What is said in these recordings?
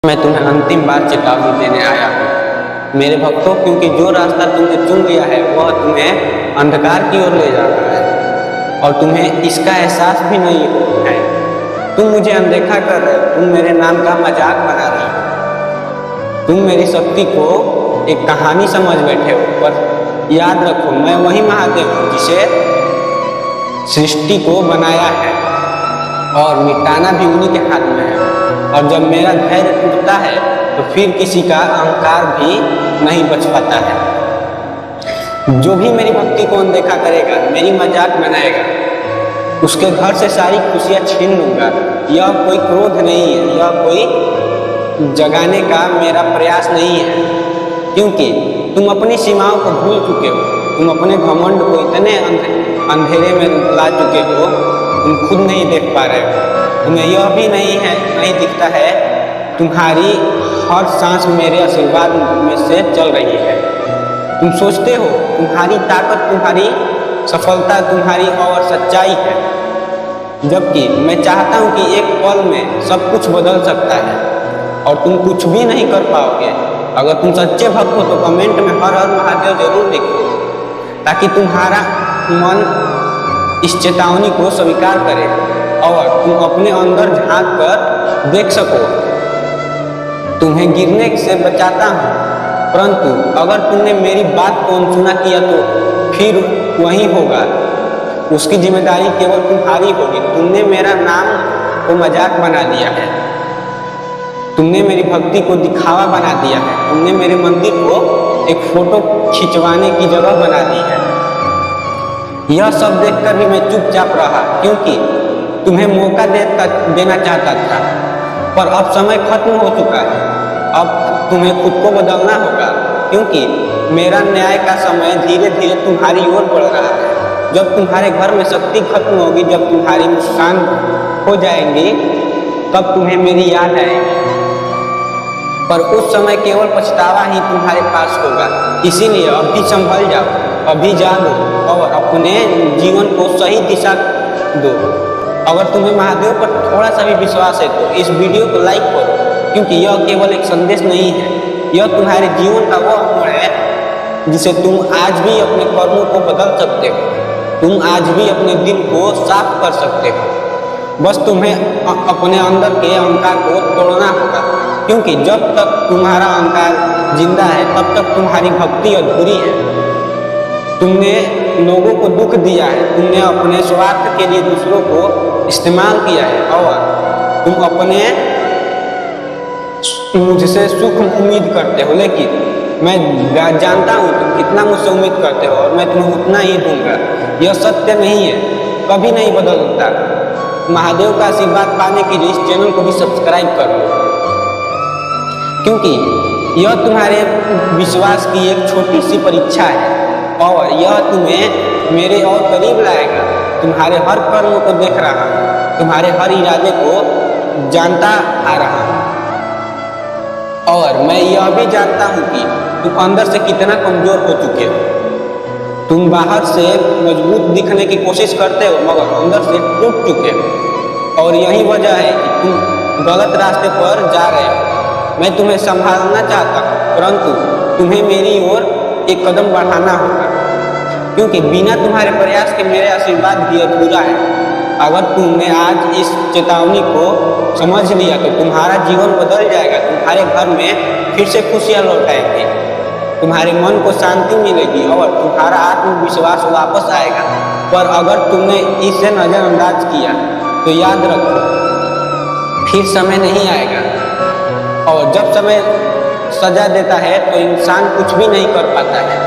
मैं तुम्हें अंतिम बार चेतावनी देने आया हूँ मेरे भक्तों, क्योंकि जो रास्ता तुमने चुन लिया है वह तुम्हें अंधकार की ओर ले जा रहा है और तुम्हें इसका एहसास भी नहीं है। तुम मुझे अनदेखा कर रहे हो, तुम मेरे नाम का मजाक बना रहे हो, तुम मेरी शक्ति को एक कहानी समझ बैठे हो। पर याद रखो, मैं वही महादेव हूँ जिसे सृष्टि को बनाया है और मिटाना भी उन्हीं के हाथ में है। और जब मेरा धैर्य टूटता है तो फिर किसी का अहंकार भी नहीं बच पाता है। जो भी मेरी भक्ति को अनदेखा करेगा, मेरी मजाक बनाएगा, उसके घर से सारी खुशियां छीन लूंगा। यह कोई क्रोध नहीं है, यह कोई जगाने का मेरा प्रयास नहीं है, क्योंकि तुम अपनी सीमाओं को भूल चुके हो। तुम अपने घमंड को इतने अंधेरे में ला चुके हो, तुम खुद नहीं देख पा रहे हो। तुम्हें यह भी नहीं दिखता है तुम्हारी हर सांस मेरे आशीर्वाद में से चल रही है। तुम सोचते हो तुम्हारी ताकत, तुम्हारी सफलता, तुम्हारी और सच्चाई है, जबकि मैं चाहता हूं कि एक पल में सब कुछ बदल सकता है और तुम कुछ भी नहीं कर पाओगे। अगर तुम सच्चे भक्त हो तो कमेंट में हर हर महादेव जरूर लिखो, ताकि तुम्हारा मन इस चेतावनी को स्वीकार करे और तुम अपने अंदर झांक कर देख सको। तुम्हें गिरने से बचाता हूँ, परंतु अगर तुमने मेरी बात को अनसुना किया तो फिर वही होगा। उसकी जिम्मेदारी केवल तुम्हारी होगी। तुमने मेरा नाम को मजाक बना दिया है, तुमने मेरी भक्ति को दिखावा बना दिया है, तुमने मेरे मंदिर को एक फोटो खिंचवाने की जगह बना दी है। यह सब देखकर भी मैं चुपचाप रहा, क्योंकि तुम्हें मौका देना चाहता था, पर अब समय खत्म हो चुका है। अब तुम्हें खुद को बदलना होगा, क्योंकि मेरा न्याय का समय धीरे धीरे तुम्हारी ओर बढ़ रहा है। जब तुम्हारे घर में शक्ति खत्म होगी, जब तुम्हारी मुस्कान हो जाएंगी, तब तुम्हें मेरी याद आएगी, पर उस समय केवल पछतावा ही तुम्हारे पास होगा। इसीलिए अभी संभल जाओ, अभी जागो और अपने जीवन को सही दिशा दो। अगर तुम्हें महादेव पर थोड़ा सा भी विश्वास है तो इस वीडियो को लाइक करो, क्योंकि यह केवल एक संदेश नहीं है, यह तुम्हारे जीवन का वह मोड़ है जिसे तुम आज भी अपने कर्मों को बदल सकते हो। तुम आज भी अपने दिल को साफ कर सकते हो। बस तुम्हें अपने अंदर के अहंकार को तोड़ना होगा, क्योंकि जब तक तुम्हारा अहंकार जिंदा है तब तक तुम्हारी भक्ति अधूरी है। तुमने लोगों को दुख दिया है, तुमने अपने स्वार्थ के लिए दूसरों को इस्तेमाल किया है और तुम अपने मुझसे सुख उम्मीद करते हो, लेकिन मैं जानता हूँ तुम कितना मुझसे उम्मीद करते हो और मैं तुम्हें उतना ही दूंगा। यह सत्य नहीं है, कभी नहीं बदलता। महादेव का आशीर्वाद पाने के लिए इस चैनल को भी सब्सक्राइब कर लो, क्योंकि यह तुम्हारे विश्वास की एक छोटी सी परीक्षा है और यह तुम्हें मेरे और करीब लाएगा। तुम्हारे हर कर्म को देख रहा हूँ, तुम्हारे हर इरादे को जानता आ रहा हूँ और मैं यह भी जानता हूँ कि तुम अंदर से कितना कमजोर हो चुके हो। तुम बाहर से मजबूत दिखने की कोशिश करते हो, मगर अंदर से टूट चुके हो और यही वजह है कि तुम गलत रास्ते पर जा रहे हो। मैं तुम्हें संभालना चाहता हूँ, परंतु तुम्हें मेरी ओर एक कदम बढ़ाना होगा, क्योंकि बिना तुम्हारे प्रयास के मेरे आशीर्वाद भी अधूरा है। अगर तुमने आज इस चेतावनी को समझ लिया तो तुम्हारा जीवन बदल जाएगा। तुम्हारे घर में फिर से खुशियाँ लौट आएंगी, तुम्हारे मन को शांति मिलेगी और तुम्हारा आत्मविश्वास वापस आएगा। पर अगर तुमने इसे नज़रअंदाज किया तो याद रखो, फिर समय नहीं आएगा और जब समय सजा देता है तो इंसान कुछ भी नहीं कर पाता है।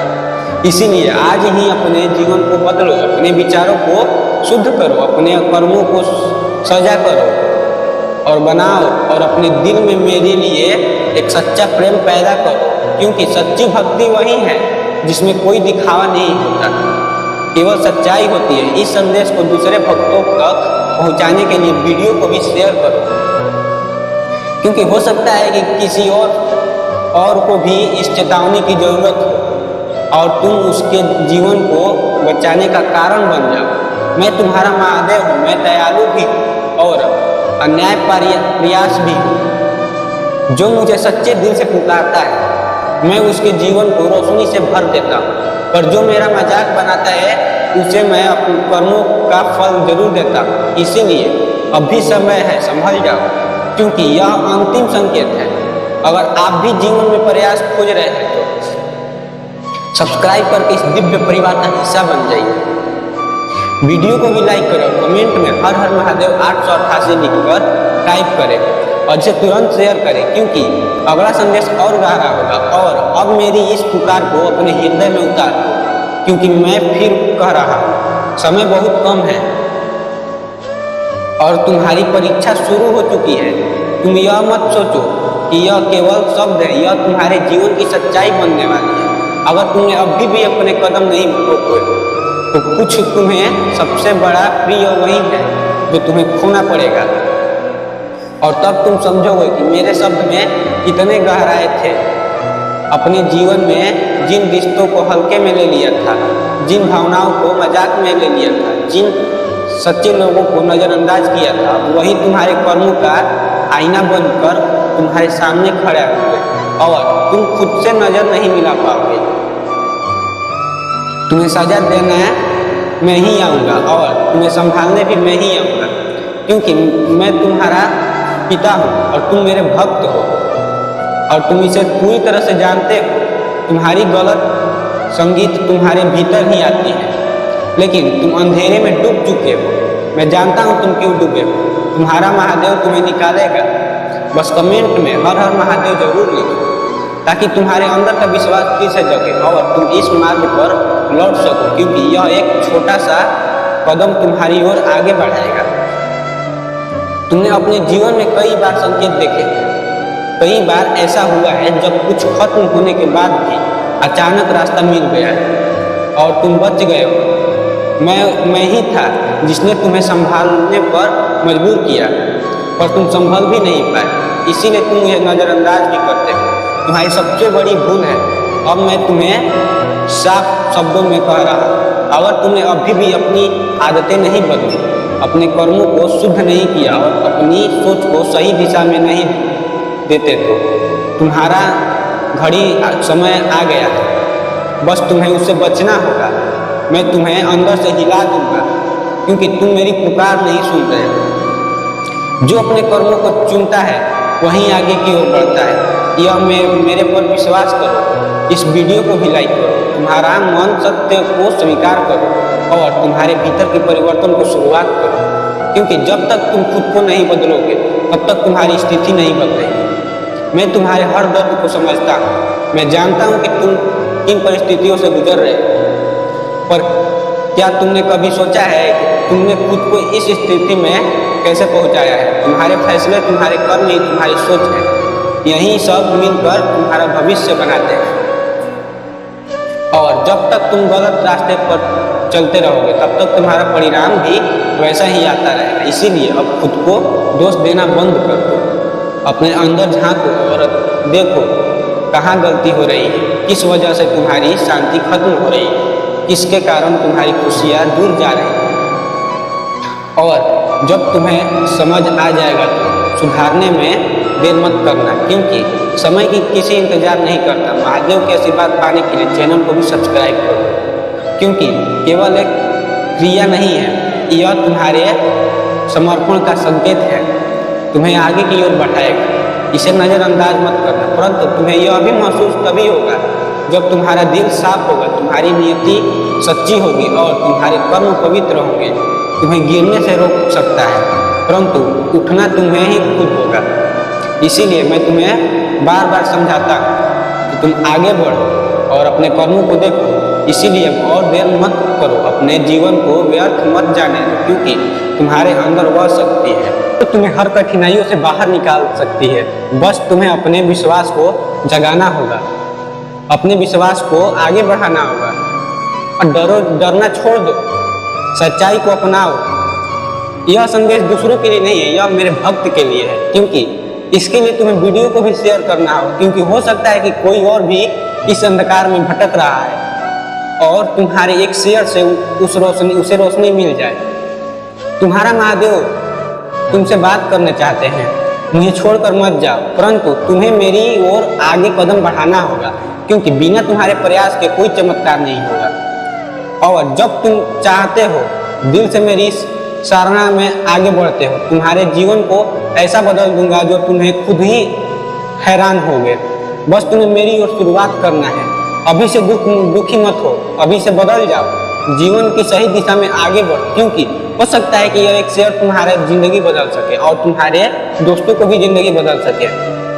इसीलिए आज ही अपने जीवन को बदलो, अपने विचारों को शुद्ध करो, अपने कर्मों को सजा करो और बनाओ और अपने दिल में मेरे लिए एक सच्चा प्रेम पैदा करो, क्योंकि सच्ची भक्ति वही है जिसमें कोई दिखावा नहीं होता, केवल सच्चाई होती है। इस संदेश को दूसरे भक्तों तक पहुंचाने के लिए वीडियो को भी शेयर करो, क्योंकि हो सकता है कि किसी और को भी इस चेतावनी की जरूरत हो और तुम उसके जीवन को बचाने का कारण बन जाओ। मैं तुम्हारा महादेव हूँ, मैं दयालु भी हूँ और अन्याय प्रयास भी हूँ। जो मुझे सच्चे दिल से पुकारता है मैं उसके जीवन को रोशनी से भर देता हूँ, पर जो मेरा मजाक बनाता है उसे मैं अपने कर्मों का फल जरूर देता हूँ। इसीलिए अभी समय है, संभल जाओ, क्योंकि यह अंतिम संकेत है। अगर आप भी जीवन में प्रयास खोज रहे हैं तो सब्सक्राइब करके इस दिव्य परिवार का हिस्सा बन जाइए। वीडियो को भी लाइक करें, कमेंट में हर हर महादेव 888 लिखकर टाइप करें और इसे तुरंत शेयर करें, क्योंकि अगला संदेश और गहरा होगा। और अब मेरी इस पुकार को अपने हृदय में उतार, क्योंकि मैं फिर कह रहा हूँ समय बहुत कम है और तुम्हारी परीक्षा शुरू हो चुकी है। तुम यह मत सोचो कि यह केवल शब्द है, यह तुम्हारे जीवन की सच्चाई बनने वाली है। अगर तुमने अभी भी अपने कदम नहीं रोके तो कुछ तुम्हें सबसे बड़ा प्रिय वही है जो तुम्हें खोना पड़ेगा, और तब तुम समझोगे कि मेरे शब्द में कितने गहराए थे। अपने जीवन में जिन रिश्तों को हल्के में ले लिया था, जिन भावनाओं को मजाक में ले लिया था, जिन सच्चे लोगों को नज़रअंदाज किया था, वही तुम्हारे कर्मों का आईना बनकर तुम्हारे सामने खड़े होंगे और तुम खुद से नजर नहीं मिला पाओगे। तुम्हें सजा देना मैं ही आऊँगा और तुम्हें संभालने भी मैं ही आऊँगा, क्योंकि मैं तुम्हारा पिता हूँ और तुम मेरे भक्त हो और तुम इसे पूरी तरह से जानते हो। तुम्हारी गलत संगीत तुम्हारे भीतर ही आती है, लेकिन तुम अंधेरे में डूब चुके हो। मैं जानता हूँ तुम क्यों डूबे हो। तुम्हारा महादेव तुम्हें निकालेगा। बस कमेंट में हर हर महादेव जरूर लिखो, ताकि तुम्हारे अंदर का विश्वास फिर से जगे और तुम इस मार्ग पर लौट सको, क्योंकि यह एक छोटा सा कदम तुम्हारी ओर आगे बढ़ाएगा। तुमने अपने जीवन में कई बार संकेत देखे हैं। कई बार ऐसा हुआ है जब कुछ खत्म होने के बाद भी अचानक रास्ता मिल गया है और तुम बच गए हो। मैं ही था जिसने तुम्हें संभालने पर मजबूर किया, पर तुम संभल भी नहीं पाए, इसीलिए तुम मुझे नज़रअंदाज भी करते हो। तुम्हारी सबसे बड़ी भूल है। अब मैं तुम्हें साफ शब्दों में कह रहा हूँ, अगर तुमने अभी भी अपनी आदतें नहीं बदली, अपने कर्मों को शुद्ध नहीं किया और अपनी सोच को सही दिशा में नहीं देते तो तुम्हारा घड़ी समय आ गया है। बस तुम्हें उससे बचना होगा। मैं तुम्हें अंदर से हिला दूंगा, क्योंकि तुम मेरी पुकार नहीं सुन रहे। जो अपने कर्मों को चुनता है वहीं आगे की ओर बढ़ता है। यह मेरे पर विश्वास करो। इस वीडियो को भी लाइक करो। तुम्हारा मन सत्य को स्वीकार करो और तुम्हारे भीतर के परिवर्तन को शुरुआत करो, क्योंकि जब तक तुम खुद को नहीं बदलोगे तब तक तुम्हारी स्थिति नहीं बदलेगी। मैं तुम्हारे हर दर्द को समझता हूँ। मैं जानता हूँ कि तुम किन परिस्थितियों से गुजर रहे हो, पर क्या तुमने कभी सोचा है कि तुमने खुद को इस स्थिति में कैसे पहुँचाया है? तुम्हारे फैसले, तुम्हारे कर्म ही तुम्हारी सोच है। यही सब मिलकर तुम्हारा भविष्य बनाते हैं, और जब तक तुम गलत रास्ते पर चलते रहोगे तब तक तुम्हारा परिणाम भी वैसा ही आता रहेगा। इसीलिए अब खुद को दोष देना बंद कर दो। अपने अंदर झांको और देखो कहाँ गलती हो रही है, किस वजह से तुम्हारी शांति खत्म हो रही है, किसके कारण तुम्हारी खुशियाँ दूर जा रही हैं। और जब तुम्हें समझ आ जाएगा तो सुधारने में देर मत करना, क्योंकि समय की किसी इंतजार नहीं करता। महादेव के आशीर्वाद पाने के लिए चैनल को भी सब्सक्राइब करो, क्योंकि केवल एक क्रिया नहीं है, यह तुम्हारे समर्पण का संकेत है। तुम्हें आगे की ओर बढ़ाएगा। इसे नज़रअंदाज मत करना, परंतु तुम्हें यह भी महसूस तभी होगा जब तुम्हारा दिल साफ होगा, तुम्हारी नियति सच्ची होगी और तुम्हारे कर्म पवित्र होंगे। तुम्हें गिरने से रोक सकता है, परंतु उठना तुम्हें ही खुद होगा। इसीलिए मैं तुम्हें बार बार समझाता हूँ कि तुम आगे बढ़ो और अपने कर्मों को देखो। इसीलिए और देर मत करो, अपने जीवन को व्यर्थ मत जाने दो, क्योंकि तुम्हारे अंदर वह शक्ति है तो तुम्हें हर कठिनाइयों से बाहर निकाल सकती है। बस तुम्हें अपने विश्वास को जगाना होगा, अपने विश्वास को आगे बढ़ाना होगा और डरना छोड़ दो, सच्चाई को अपनाओ। यह संदेश दूसरों के लिए नहीं है, यह मेरे भक्त के लिए है, क्योंकि इसके लिए तुम्हें वीडियो को भी शेयर करना हो, क्योंकि हो सकता है कि कोई और भी इस अंधकार में भटक रहा है और तुम्हारे एक शेयर से उसे रोशनी मिल जाए। तुम्हारा महादेव तुमसे बात करना चाहते हैं, मुझे छोड़कर मत जाओ, परंतु तुम्हें मेरी ओर आगे कदम बढ़ाना होगा, क्योंकि बिना तुम्हारे प्रयास के कोई चमत्कार नहीं होगा। और जब तुम चाहते हो दिल से मेरी सराहना में आगे बढ़ते हो, तुम्हारे जीवन को ऐसा बदल दूंगा जो तुम्हें खुद ही हैरान होगे। बस तुम्हें मेरी ओर शुरुआत करना है। अभी से दुखी मत हो, अभी से बदल जाओ, जीवन की सही दिशा में आगे बढ़ो, क्योंकि हो सकता है कि यह एक शेयर तुम्हारा जिंदगी बदल सके और तुम्हारे दोस्तों को भी जिंदगी बदल सके।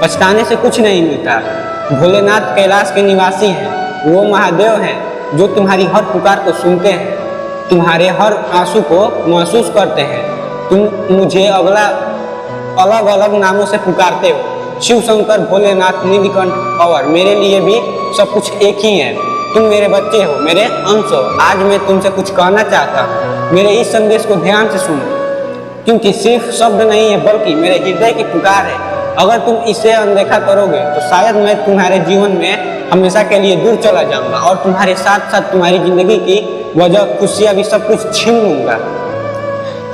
पछताने से कुछ नहीं मिलता। भोलेनाथ कैलाश के निवासी हैं, वो महादेव हैं जो तुम्हारी हर पुकार को सुनते हैं, तुम्हारे हर आंसू को महसूस करते हैं। तुम मुझे अलग अलग नामों से पुकारते हो, शिव शंकर, भोलेनाथ, नीलकंठ, और मेरे लिए भी सब कुछ एक ही है। तुम मेरे बच्चे हो, मेरे अंश हो। आज मैं तुमसे कुछ कहना चाहता हूँ। मेरे इस संदेश को ध्यान से सुनो, क्योंकि सिर्फ शब्द नहीं है बल्कि मेरे हृदय की पुकार है। अगर तुम इसे अनदेखा करोगे तो शायद मैं तुम्हारे जीवन में हमेशा के लिए दूर चला जाऊंगा और तुम्हारे साथ साथ तुम्हारी जिंदगी की वजह, खुशियाँ भी सब कुछ छीन लूंगा।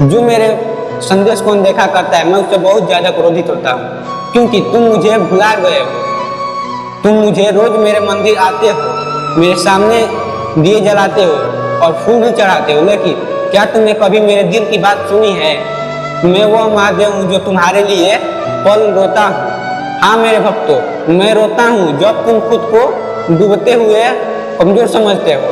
जो मेरे संदेश को अनदेखा करता है, मैं उससे बहुत ज्यादा क्रोधित होता हूँ, क्योंकि तुम मुझे भुला गए हो। तुम मुझे रोज मेरे मंदिर आते हो, मेरे सामने दिए जलाते हो और फूल भी चढ़ाते हो, लेकिन क्या तुमने कभी मेरे दिल की बात सुनी है? मैं वो महादेव हूँ जो तुम्हारे लिए पल रोता हूँ। हाँ मेरे भक्तों, मैं रोता हूँ जब तुम खुद को डूबते हुए कमजोर समझते हो।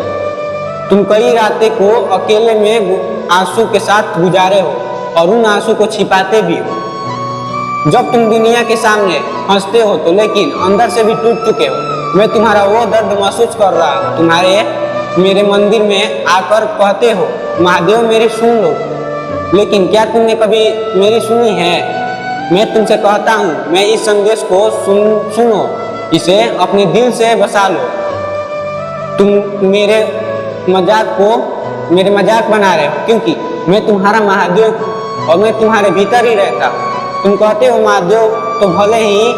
तुम कई रातें को अकेले में आंसू के साथ गुजारे हो और उन आंसू को छिपाते भी हो। जब तुम दुनिया के सामने हंसते हो तो लेकिन अंदर से भी टूट चुके हो। मैं तुम्हारा वो दर्द महसूस कर रहा हूँ। तुम्हारे मेरे मंदिर में आकर कहते हो, महादेव मेरी सुन लो, लेकिन क्या तुमने कभी मेरी सुनी है? मैं तुमसे कहता हूँ, मैं इस संदेश को सुनो, इसे अपने दिल से बसा लो। तुम मेरे मजाक बना रहे हो, क्योंकि मैं तुम्हारा महादेव हूँ और मैं तुम्हारे भीतर ही रहता हूँ। तुम कहते हो महादेव तो भले ही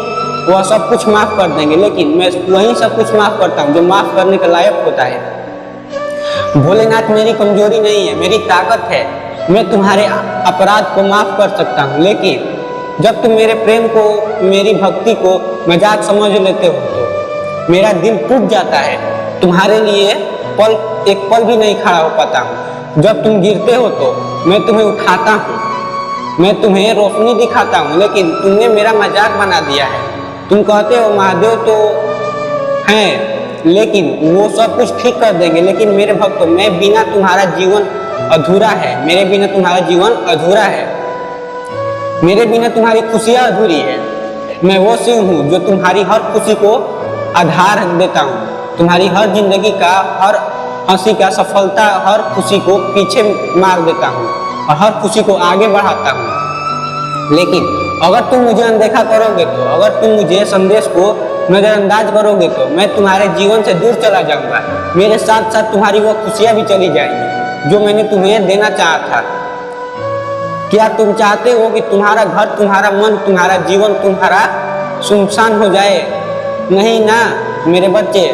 वह सब कुछ माफ कर देंगे, लेकिन मैं वही सब कुछ माफ करता हूँ जो माफ करने के लायक होता है। भोलेनाथ मेरी कमजोरी नहीं है, मेरी ताकत है। मैं तुम्हारे अपराध को माफ कर सकता हूँ, लेकिन जब तुम मेरे प्रेम को, मेरी भक्ति को मजाक समझ लेते हो तो मेरा दिल टूट जाता है। तुम्हारे लिए एक पल भी नहीं खड़ा हो पाता हूँ। जब तुम गिरते हो तो मैं तुम्हें उठाता हूँ, मैं तुम्हें रोशनी दिखाता हूँ, लेकिन तुमने मेरा मजाक बना दिया है। तुम कहते हो महादेव तो हैं, लेकिन वो सब कुछ ठीक कर देंगे, लेकिन मेरे भक्तों, मैं बिना तुम्हारा जीवन अधूरा है। मेरे बिना तुम्हारा जीवन अधूरा है। मेरे बिना तुम्हारी खुशियाँ अधूरी है। मैं वो शिव हूँ जो तुम्हारी हर खुशी को आधार देता हूँ। तुम्हारी हर जिंदगी का, हर हंसी का, सफलता, हर खुशी को पीछे मार देता हूँ और हर खुशी को आगे बढ़ाता हूँ। लेकिन अगर तुम मुझे अनदेखा करोगे तो, अगर तुम मुझे संदेश को नजरअंदाज करोगे तो मैं तुम्हारे जीवन से दूर चला जाऊंगा। मेरे साथ साथ तुम्हारी वो खुशियाँ भी चली जाएंगी जो मैंने तुम्हें देना चाहा था। क्या तुम चाहते हो कि तुम्हारा घर, तुम्हारा मन, तुम्हारा जीवन, तुम्हारा सुनसान हो जाए? नहीं ना मेरे बच्चे,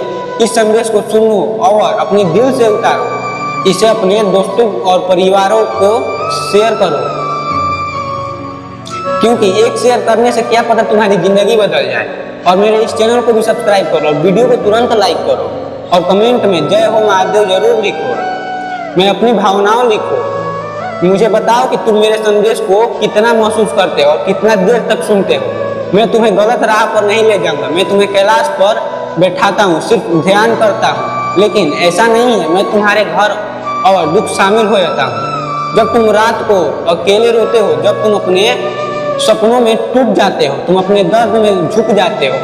इस संदेश को सुनो और अपने दिल से उतारो। इसे अपने दोस्तों और परिवारों को शेयर करो, क्योंकि एक शेयर करने से क्या पता तुम्हारी जिंदगी बदल जाए। और मेरे इस चैनल को भी सब्सक्राइब करो और वीडियो को तुरंत लाइक करो और कमेंट में जय हो महादेव जरूर लिखो। मैं अपनी भावनाओं लिखो। मुझे बताओ कि तुम मेरे संदेश को कितना महसूस करते हो और कितना देर तक सुनते हो। मैं तुम्हें गलत राह पर नहीं ले जाऊंगा। मैं तुम्हें कैलाश पर बैठाता हूँ, सिर्फ ध्यान करता हूँ, लेकिन ऐसा नहीं है। मैं तुम्हारे घर और दुख शामिल हो जाता हूँ। जब तुम रात को अकेले रोते हो, जब तुम अपने सपनों में टूट जाते हो, तुम अपने दर्द में झुक जाते हो,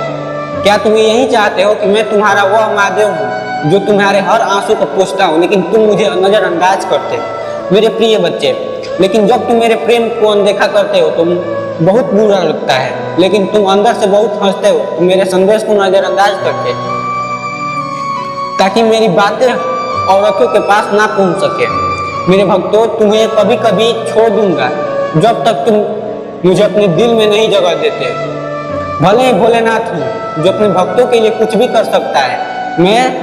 क्या तुम यही चाहते हो कि मैं तुम्हारा वह महादेव हूँ जो तुम्हारे हर आंसू को पोंछता हूँ, लेकिन तुम मुझे नजरअंदाज करते हो मेरे प्रिय बच्चे। लेकिन जब तुम मेरे प्रेम को अनदेखा करते हो तो बहुत बुरा लगता है, लेकिन तुम अंदर से बहुत हंसते हो। तुम मेरे संदेश को नजरअंदाज करते ताकि मेरी बातें औरतों के पास ना पहुंच सके। मेरे भक्तों, तुम्हें कभी कभी छोड़ दूंगा जब तक तुम मुझे अपने दिल में नहीं जगह देते। भले ही भोलेनाथ हूँ जो अपने भक्तों के लिए कुछ भी कर सकता है। मैं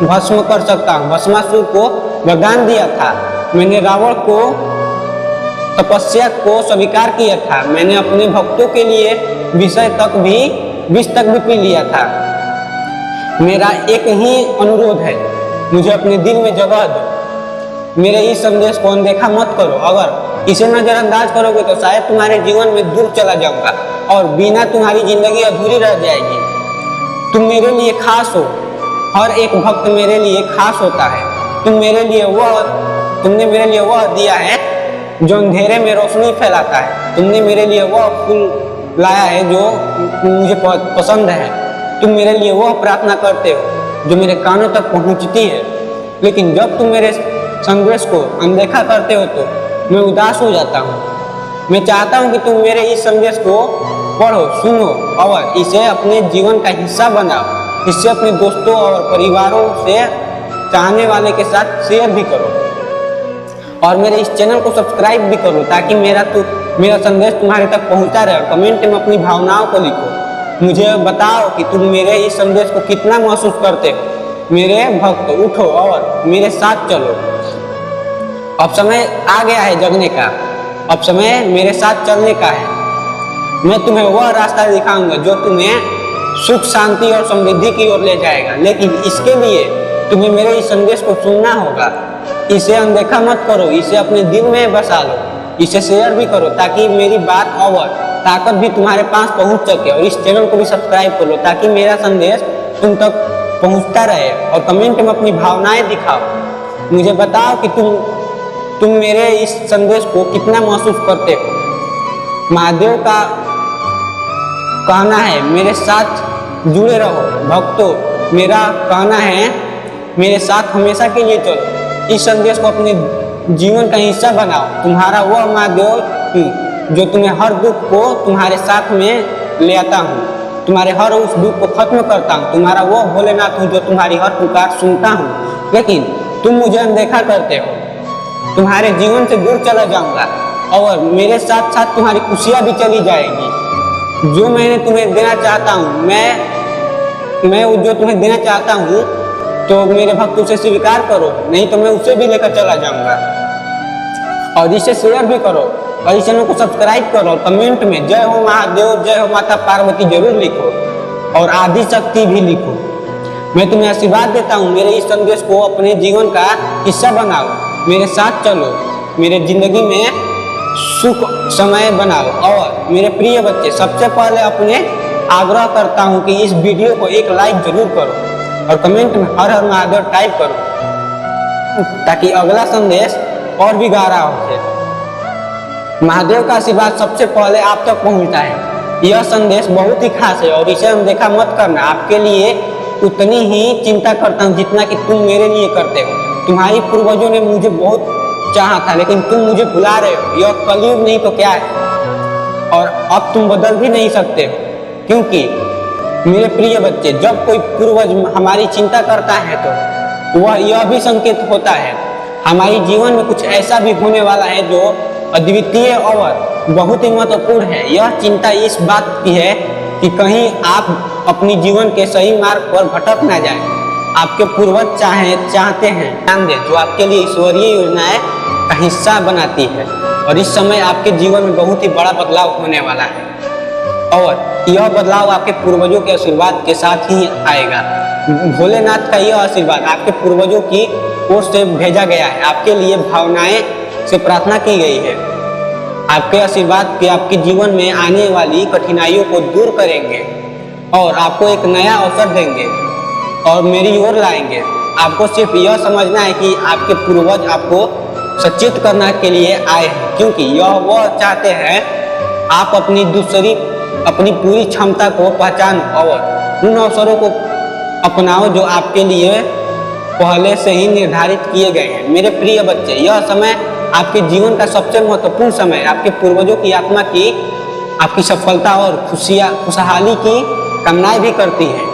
भस्म कर सकता हूँ। भस्मासुर को वरदान दिया था। मैंने रावण को तपस्या को स्वीकार किया था। मैंने अपने भक्तों के लिए विष तक भी पी लिया था। मेरा एक ही अनुरोध है, मुझे अपने दिल में जगह दो। मेरे इस संदेश को अनदेखा मत करो। अगर इसे नजरअंदाज करोगे तो शायद तुम्हारे जीवन में दूर चला जाऊंगा और बिना तुम्हारी जिंदगी अधूरी रह जाएगी। तुम मेरे लिए खास हो। हर एक भक्त मेरे लिए खास होता है। तुमने मेरे लिए वह दिया है जो अंधेरे में रोशनी फैलाता है। तुमने मेरे लिए वह फूल लाया है जो मुझे पसंद है। तुम मेरे लिए वह प्रार्थना करते हो जो मेरे कानों तक पहुंचती है। लेकिन जब तुम मेरे संदेश को अनदेखा करते हो तो मैं उदास हो जाता हूँ। मैं चाहता हूँ कि तुम मेरे इस संदेश को पढ़ो, सुनो और इसे अपने जीवन का हिस्सा बनाओ। इससे अपने दोस्तों और परिवारों से चाहने वाले के साथ शेयर भी करो और मेरे इस चैनल को सब्सक्राइब भी करो ताकि मेरा संदेश तुम्हारे तक पहुंचता रहे। और कमेंट में अपनी भावनाओं को लिखो। मुझे बताओ कि तुम मेरे इस संदेश को कितना महसूस करते हो। मेरे भक्त उठो और मेरे साथ चलो। अब समय आ गया है जगने का। अब समय मेरे साथ चलने का है। मैं तुम्हें वह रास्ता दिखाऊंगा जो तुम्हें सुख, शांति और समृद्धि की ओर ले जाएगा। लेकिन इसके लिए तुम्हें मेरे इस संदेश को सुनना होगा। इसे अनदेखा मत करो, इसे अपने दिल में बसा लो, इसे शेयर भी करो ताकि मेरी बात और ताकत भी तुम्हारे पास पहुंच सके। और इस चैनल को भी सब्सक्राइब करो ताकि मेरा संदेश तुम तक पहुंचता रहे। और कमेंट में अपनी भावनाएं दिखाओ। मुझे बताओ कि तुम मेरे इस संदेश को कितना महसूस करते हो। महादेव का कहना है मेरे साथ जुड़े रहो। भक्तों, मेरा कहना है मेरे साथ हमेशा के लिए चलो। इस संदेश को अपने जीवन का हिस्सा बनाओ। तुम्हारा वह महादेव जो तुम्हें हर दुख को तुम्हारे साथ में ले आता हूँ, तुम्हारे हर उस दुख को खत्म करता हूँ। तुम्हारा वह भोलेनाथ हूँ जो तुम्हारी हर पुकार सुनता हूँ। लेकिन तुम मुझे अनदेखा करते हो। तुम्हारे जीवन से दूर चला जाऊंगा और मेरे साथ साथ तुम्हारी खुशियाँ भी चली जाएगी। जो मैंने तुम्हें देना चाहता हूँ, मैं जो तुम्हें देना चाहता हूँ तो मेरे भक्त उसे स्वीकार करो, नहीं तो मैं उसे भी लेकर चला जाऊंगा। और इसे शेयर भी करो और इस चैनल को सब्सक्राइब करो। कमेंट में जय हो महादेव, जय हो माता पार्वती जरूर लिखो और आदि शक्ति भी लिखो। मैं तुम्हें आशीर्वाद देता हूँ। मेरे इस संदेश को अपने जीवन का हिस्सा बनाओ। मेरे साथ चलो, मेरे जिंदगी में सुख समय बनाओ। और मेरे प्रिय बच्चे, सबसे पहले अपने आग्रह करता हूँ कि इस वीडियो को एक लाइक जरूर करो और कमेंट में हर हर महादेव टाइप करो ताकि अगला संदेश और भी गहरा हो जाए। महादेव का आशीर्वाद सबसे पहले आप तक पहुँचता है। यह संदेश बहुत ही खास है और इसे अनदेखा मत करना। आपके लिए उतनी ही चिंता करता हूँ जितना कि तुम मेरे लिए करते हो। तुम्हारी पूर्वजों ने मुझे बहुत चाहा था लेकिन तुम मुझे भुला रहे हो। यह कलयुग नहीं तो क्या है और अब तुम बदल भी नहीं सकते हो। क्योंकि मेरे प्रिय बच्चे, जब कोई पूर्वज हमारी चिंता करता है तो वह यह भी संकेत होता है हमारे जीवन में कुछ ऐसा भी होने वाला है जो अद्वितीय और बहुत ही महत्वपूर्ण है। यह चिंता इस बात की है कि कहीं आप अपनी जीवन के सही मार्ग पर भटक ना जाए। आपके पूर्वज चाहते हैं ध्यान दें जो आपके लिए ईश्वरीय योजनाएं का हिस्सा बनाती है। और इस समय आपके जीवन में बहुत ही बड़ा बदलाव होने वाला है और यह बदलाव आपके पूर्वजों के आशीर्वाद के साथ ही आएगा। भोलेनाथ का यह आशीर्वाद आपके पूर्वजों की ओर से भेजा गया है। आपके लिए भावनाएं से प्रार्थना की गई है। आपके आशीर्वाद के आपके जीवन में आने वाली कठिनाइयों को दूर करेंगे और आपको एक नया अवसर देंगे और मेरी ओर लाएंगे। आपको सिर्फ यह समझना है कि आपके पूर्वज आपको सचेत करने के लिए आए हैं, क्योंकि यह वह चाहते हैं आप अपनी पूरी क्षमता को पहचानो और उन अवसरों को अपनाओ जो आपके लिए पहले से ही निर्धारित किए गए हैं। मेरे प्रिय बच्चे, यह समय आपके जीवन का सबसे महत्वपूर्ण समय है। आपके पूर्वजों की आत्मा की आपकी सफलता और खुशहाली की कामनाएं भी करती हैं।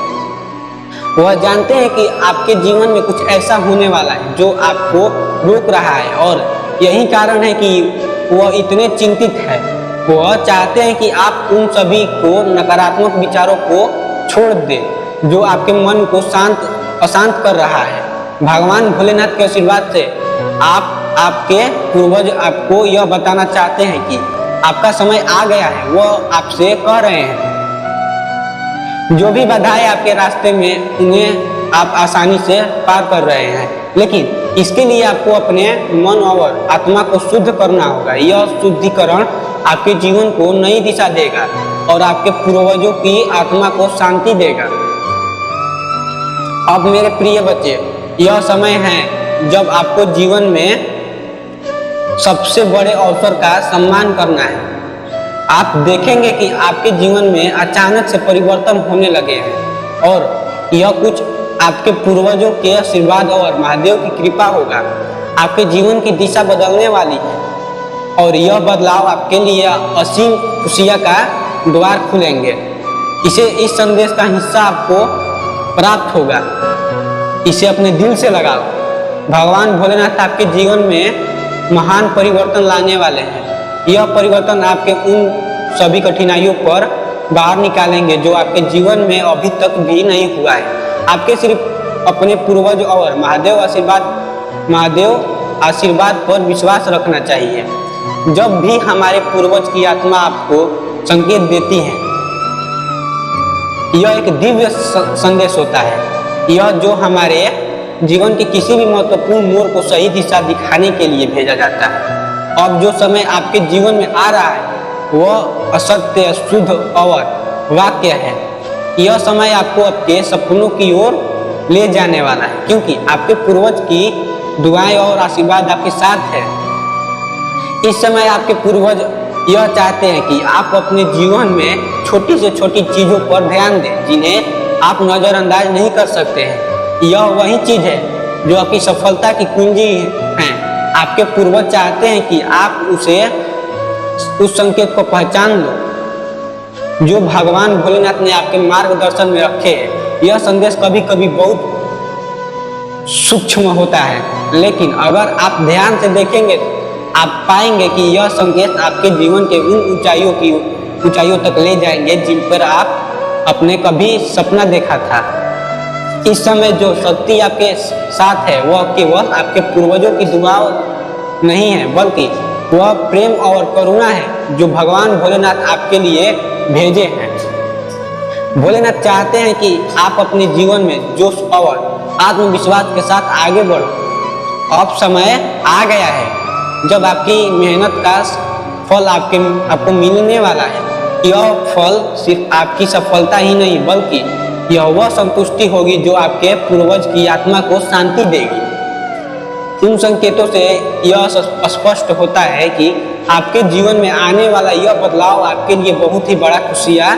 वह जानते हैं कि आपके जीवन में कुछ ऐसा होने वाला है जो आपको रोक रहा है और यही कारण है कि वह इतने चिंतित है। वह चाहते हैं कि आप उन सभी को नकारात्मक विचारों को छोड़ दें जो आपके मन को अशांत कर रहा है। भगवान भोलेनाथ के आशीर्वाद से आप आपके पूर्वज आपको यह बताना चाहते हैं कि आपका समय आ गया है, वह आपसे कह रहे हैं। जो भी बाधाएं आपके रास्ते में, उन्हें आप आसानी से पार कर रहे हैं, लेकिन इसके लिए आपको अपने मन और आत्मा को शुद्ध करना होगा। यह शुद्धिकरण आपके जीवन को नई दिशा देगा और आपके पूर्वजों की आत्मा को शांति देगा। अब मेरे प्रिय बच्चे, यह समय है जब आपको जीवन में सबसे बड़े अवसर का सम्मान करना है। आप देखेंगे कि आपके जीवन में अचानक से परिवर्तन होने लगे हैं और यह कुछ आपके पूर्वजों के आशीर्वाद और महादेव की कृपा होगा। आपके जीवन की दिशा बदलने वाली है और यह बदलाव आपके लिए असीम खुशियां का द्वार खुलेंगे। इस संदेश का हिस्सा आपको प्राप्त होगा। इसे अपने दिल से लगाओ। भगवान भोलेनाथ आपके जीवन में महान परिवर्तन लाने वाले हैं। यह परिवर्तन आपके उन सभी कठिनाइयों पर बाहर निकालेंगे जो आपके जीवन में अभी तक भी नहीं हुआ है। आपके सिर्फ अपने पूर्वज और महादेव आशीर्वाद पर विश्वास रखना चाहिए। जब भी हमारे पूर्वज की आत्मा आपको संकेत देती है, यह एक दिव्य संदेश होता है। यह जो हमारे जीवन के किसी भी महत्वपूर्ण मोड़ को सही दिशा दिखाने के लिए भेजा जाता है। अब जो समय आपके जीवन में आ रहा है, वह असत्य, शुद्ध और वाक्य है। यह समय आपको आपके सपनों की ओर ले जाने वाला है, क्योंकि आपके पूर्वज की दुआएं और आशीर्वाद आपके साथ है। इस समय आपके पूर्वज यह चाहते हैं कि आप अपने जीवन में छोटी से छोटी चीजों पर ध्यान दें, जिन्हें आप नजरअंदाज नहीं कर सकते हैं। यह वही चीज है जो आपकी सफलता की कुंजी है। आपके पूर्वज चाहते हैं कि आप उस संकेत को पहचान लो जो भगवान भोलेनाथ ने आपके मार्गदर्शन में रखे हैं। यह संदेश कभी कभी बहुत सूक्ष्म होता है, लेकिन अगर आप ध्यान से देखेंगे, आप पाएंगे कि यह संकेत आपके जीवन के उन ऊंचाइयों तक ले जाएंगे जिन पर आप अपने कभी सपना देखा था। इस समय जो शक्ति आपके साथ है, वह केवल आपके पूर्वजों की दुआ नहीं है, बल्कि वह प्रेम और करुणा है जो भगवान भोलेनाथ आपके लिए भेजे हैं। भोलेनाथ चाहते हैं कि आप अपने जीवन में जोश और आत्मविश्वास के साथ आगे बढ़ो। अब समय आ गया है जब आपकी मेहनत का फल आपको मिलने वाला है। यह फल सिर्फ आपकी सफलता ही नहीं, बल्कि यह वह संतुष्टि होगी जो आपके पूर्वज की आत्मा को शांति देगी। इन संकेतों से यह स्पष्ट होता है कि आपके जीवन में आने वाला यह बदलाव आपके लिए बहुत ही बड़ा खुशियाँ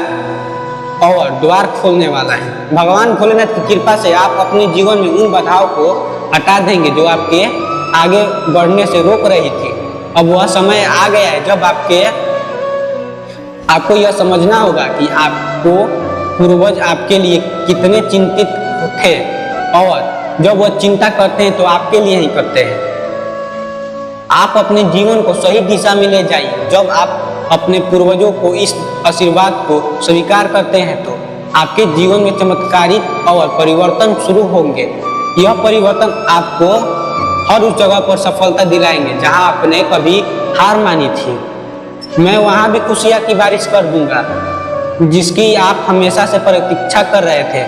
और द्वार खोलने वाला है। भगवान भोलेनाथ की कृपा से आप अपने जीवन में उन बाधाओं को हटा देंगे जो आपके आगे बढ़ने से रोक रही थी। अब वह समय आ गया है जब आपको यह समझना होगा कि आपको पूर्वज आपके लिए कितने चिंतित थे और जब वह चिंता करते हैं तो आपके लिए ही करते हैं। आप अपने जीवन को सही दिशा में ले जाइए। जब आप अपने पूर्वजों को इस आशीर्वाद को स्वीकार करते हैं तो आपके जीवन में चमत्कारिक और परिवर्तन शुरू होंगे। यह परिवर्तन आपको हर उस जगह पर सफलता दिलाएंगे जहां आपने कभी हार मानी थी। मैं वहां भी खुशियां की बारिश कर दूंगा जिसकी आप हमेशा से प्रतीक्षा कर रहे थे।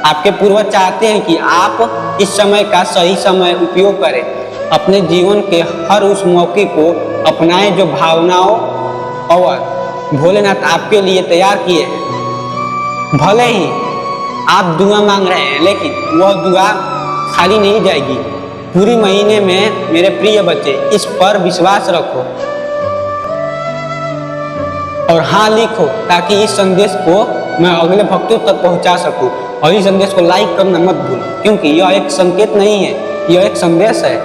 आपके पूर्वज चाहते हैं कि आप इस समय का सही समय उपयोग करें, अपने जीवन के हर उस मौके को अपनाएं जो भावनाओं और भोलेनाथ आपके लिए तैयार किए हैं। भले ही आप दुआ मांग रहे हैं, लेकिन वह दुआ खाली नहीं जाएगी। पूरी महीने में मेरे प्रिय बच्चे इस पर विश्वास रखो और हाँ लिखो, ताकि इस संदेश को मैं अगले भक्तों तक पहुंचा सकूं। और इस संदेश को लाइक करना मत भूलो, क्योंकि यह एक संकेत नहीं है, यह एक संदेश है।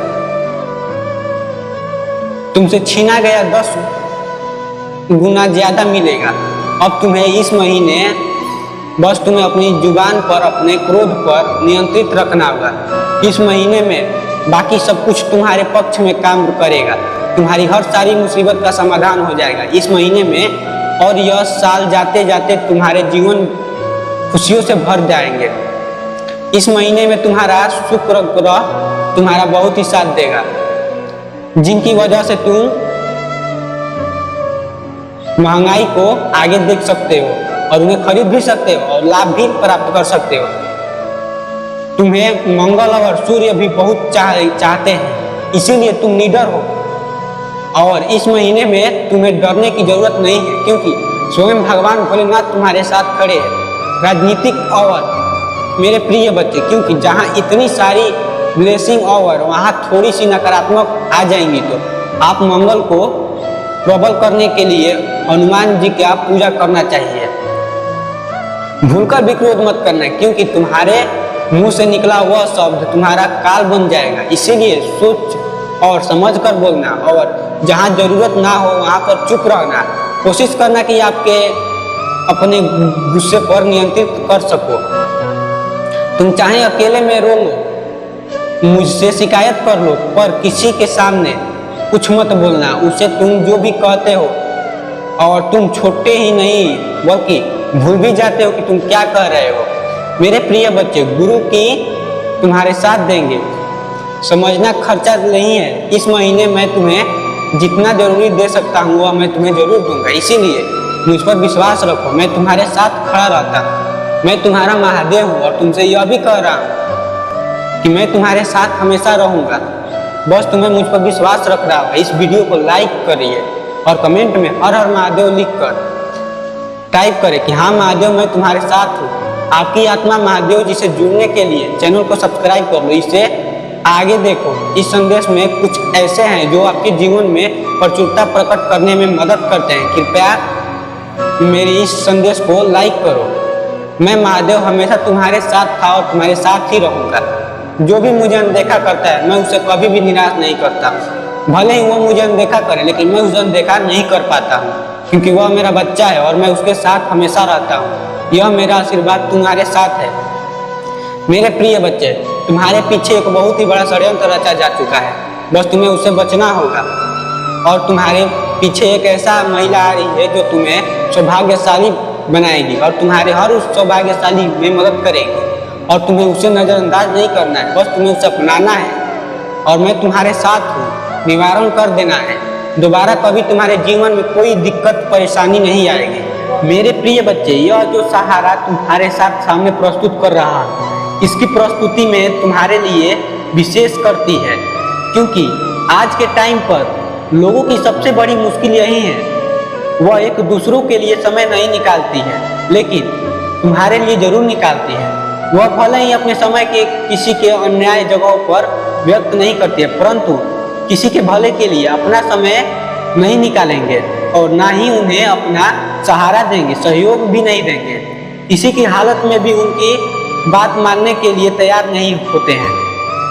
तुमसे छीना गया 10 गुना ज्यादा मिलेगा। अब तुम्हें इस महीने बस तुम्हें अपनी जुबान पर, अपने क्रोध पर नियंत्रित रखना होगा। इस महीने में बाकी सब कुछ तुम्हारे पक्ष में काम करेगा। तुम्हारी हर सारी मुसीबत का समाधान हो जाएगा इस महीने में, और यह साल जाते जाते तुम्हारे जीवन खुशियों से भर जाएंगे। इस महीने में तुम्हारा शुक्र ग्रह तुम्हारा बहुत ही साथ देगा। जिनकी वजह से तुम महंगाई को आगे देख सकते हो और उन्हें खरीद भी सकते हो और लाभ भी प्राप्त कर सकते हो। तुम्हें मंगल और सूर्य भी बहुत चाहते हैं, इसीलिए तुम निडर हो और इस महीने में तुम्हें डरने की जरूरत नहीं है, क्योंकि स्वयं भगवान भोलेनाथ तुम्हारे साथ खड़े हैं। राजनीतिक और मेरे प्रिय बच्चे, क्योंकि जहाँ इतनी सारी ब्लेसिंग और वहाँ थोड़ी सी नकारात्मक आ जाएंगी, तो आप मंगल को प्रबल करने के लिए हनुमान जी की पूजा करना चाहिए। भूलकर भी क्रोध मत करना, क्योंकि तुम्हारे मुंह से निकला वह शब्द तुम्हारा काल बन जाएगा। इसीलिए सोच और समझ कर बोलना और जहाँ जरूरत ना हो वहाँ पर चुप रहना। कोशिश करना कि आपके अपने गुस्से पर नियंत्रित कर सको। तुम चाहे अकेले में रो लो, मुझसे शिकायत कर लो, पर किसी के सामने कुछ मत बोलना। उसे तुम जो भी कहते हो, और तुम छोटे ही नहीं बल्कि भूल भी जाते हो कि तुम क्या कह रहे हो। मेरे प्रिय बच्चे, गुरु की तुम्हारे साथ देंगे। समझना खर्चा नहीं है। इस महीने मैं तुम्हें जितना जरूरी दे सकता हूँ वह मैं तुम्हें जरूर दूंगा। इसीलिए मुझ पर विश्वास रखो, मैं तुम्हारे साथ खड़ा रहता हूँ। मैं तुम्हारा महादेव हूँ और तुमसे यह भी कह रहा हूँ कि मैं तुम्हारे साथ हमेशा रहूंगा। बस तुम्हें मुझ पर विश्वास रख रहा हो। इस वीडियो को लाइक करिए और कमेंट में हर हर महादेव लिखकर टाइप करें कि हाँ महादेव मैं तुम्हारे साथ हूँ। आपकी आत्मा महादेव जी से जुड़ने के लिए चैनल को सब्सक्राइब कर लो, इसे आगे देखो। इस संदेश में कुछ ऐसे हैं जो आपके जीवन में प्रचुरता प्रकट करने में मदद करते हैं। कृपया मेरे इस संदेश को लाइक करो। मैं महादेव हमेशा तुम्हारे साथ था और तुम्हारे साथ ही रहूंगा। जो भी मुझे अनदेखा करता है मैं उसे कभी भी निराश नहीं करता। भले ही वो मुझे अनदेखा करे, लेकिन मैं उसे अनदेखा नहीं कर पाता हूँ, क्योंकि वह मेरा बच्चा है और मैं उसके साथ हमेशा रहता हूँ। यह मेरा आशीर्वाद तुम्हारे साथ है। मेरे प्रिय बच्चे, तुम्हारे पीछे एक बहुत ही बड़ा षड्यंत्र रचा जा चुका है, बस तुम्हें उससे बचना होगा। और तुम्हारे पीछे एक ऐसा महिला आ रही है जो तुम्हें सौभाग्यशाली बनाएगी और तुम्हारे हर उस सौभाग्यशाली में मदद करेगी। और तुम्हें उसे नजरअंदाज नहीं करना है, बस तुम्हें उसे अपनाना है और मैं तुम्हारे साथ हूँ। निवारण कर देना है। दोबारा कभी तुम्हारे जीवन में कोई दिक्कत परेशानी नहीं आएगी। मेरे प्रिय बच्चे, यह जो सहारा तुम्हारे साथ सामने प्रस्तुत कर रहा है, इसकी प्रस्तुति में तुम्हारे लिए विशेष करती है, क्योंकि आज के टाइम पर लोगों की सबसे बड़ी मुश्किल यही है, वह एक दूसरों के लिए समय नहीं निकालती है, लेकिन तुम्हारे लिए जरूर निकालती है। वह भले ही अपने समय के किसी के अन्याय जगहों पर व्यक्त नहीं करती है, परंतु किसी के भले के लिए अपना समय नहीं निकालेंगे और ना ही उन्हें अपना सहारा देंगे, सहयोग भी नहीं देंगे। किसी की हालत में भी उनकी बात मानने के लिए तैयार नहीं होते हैं।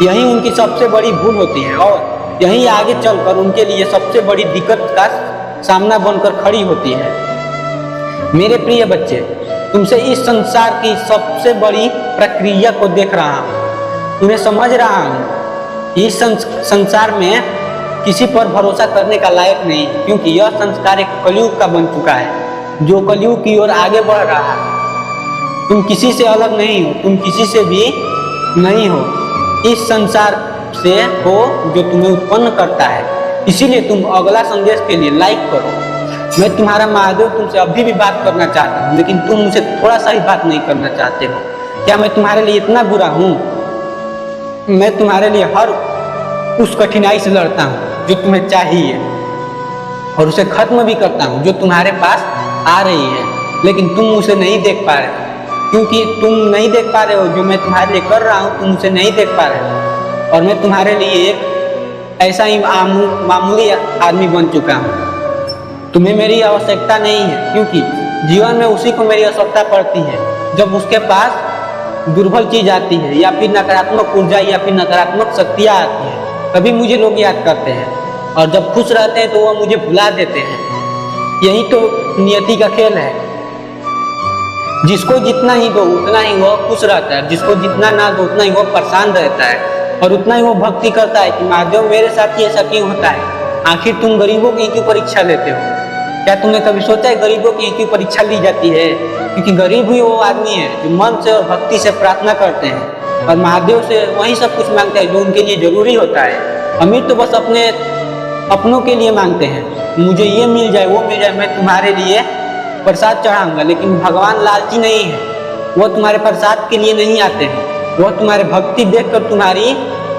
यही उनकी सबसे बड़ी भूल होती है और यही आगे चलकर उनके लिए सबसे बड़ी दिक्कत का सामना बनकर खड़ी होती है। मेरे प्रिय बच्चे, तुमसे इस संसार की सबसे बड़ी प्रक्रिया को देख रहा हूँ, तुम्हें समझ रहा हूँ। इस संसार में किसी पर भरोसा करने का लायक नहीं, क्योंकि यह संस्कार एक कलयुग का बन चुका है जो कलयुग की ओर आगे बढ़ रहा है। तुम किसी से अलग नहीं हो, तुम किसी से भी नहीं हो, इस संसार से हो जो तुम्हें उत्पन्न करता है। इसीलिए तुम अगला संदेश के लिए लाइक करो। मैं तुम्हारा महादेव तुमसे अभी भी बात करना चाहता हूँ, लेकिन तुम मुझसे थोड़ा सा ही बात नहीं करना चाहते हो। क्या मैं तुम्हारे लिए इतना बुरा हूँ? मैं तुम्हारे लिए हर उस कठिनाई से लड़ता हूँ जो तुम्हें चाहिए और उसे खत्म भी करता हूँ जो तुम्हारे पास आ रही है, लेकिन तुम उसे नहीं देख पा रहे, क्योंकि तुम नहीं देख पा रहे हो जो मैं तुम्हारे लिए कर रहा हूँ, तुम उसे नहीं देख पा रहे हो। और मैं तुम्हारे लिए एक ऐसा ही मामूली आदमी बन चुका हूँ। तुम्हें मेरी आवश्यकता नहीं है, क्योंकि जीवन में उसी को मेरी आवश्यकता पड़ती है जब उसके पास दुर्बल चीज आती है या फिर नकारात्मक ऊर्जा या फिर नकारात्मक शक्तियाँ आती है, तभी मुझे लोग याद करते हैं। और जब खुश रहते हैं तो वह मुझे भुला देते हैं। यही तो नियति का खेल है। जिसको जितना ही दो उतना ही वह खुश रहता है, जिसको जितना ना दो उतना ही वह परेशान रहता है और उतना ही वो भक्ति करता है कि महादेव मेरे साथ ही ऐसा क्यों होता है। आखिर तुम गरीबों की क्यों परीक्षा लेते हो? क्या तुमने कभी सोचा है गरीबों की क्यों परीक्षा ली जाती है? क्योंकि गरीब ही वो आदमी है जो मन से और भक्ति से प्रार्थना करते हैं और महादेव से वही सब कुछ मांगते हैं जो उनके लिए जरूरी होता है। अमीर तो बस अपने अपनों के लिए मांगते हैं, मुझे ये मिल जाए वो मिल जाए, मैं तुम्हारे लिए प्रसाद चढ़ाऊंगा। लेकिन भगवान लालची नहीं है, वो तुम्हारे प्रसाद के लिए नहीं आते हैं, वो तुम्हारे भक्ति देखकर तुम्हारी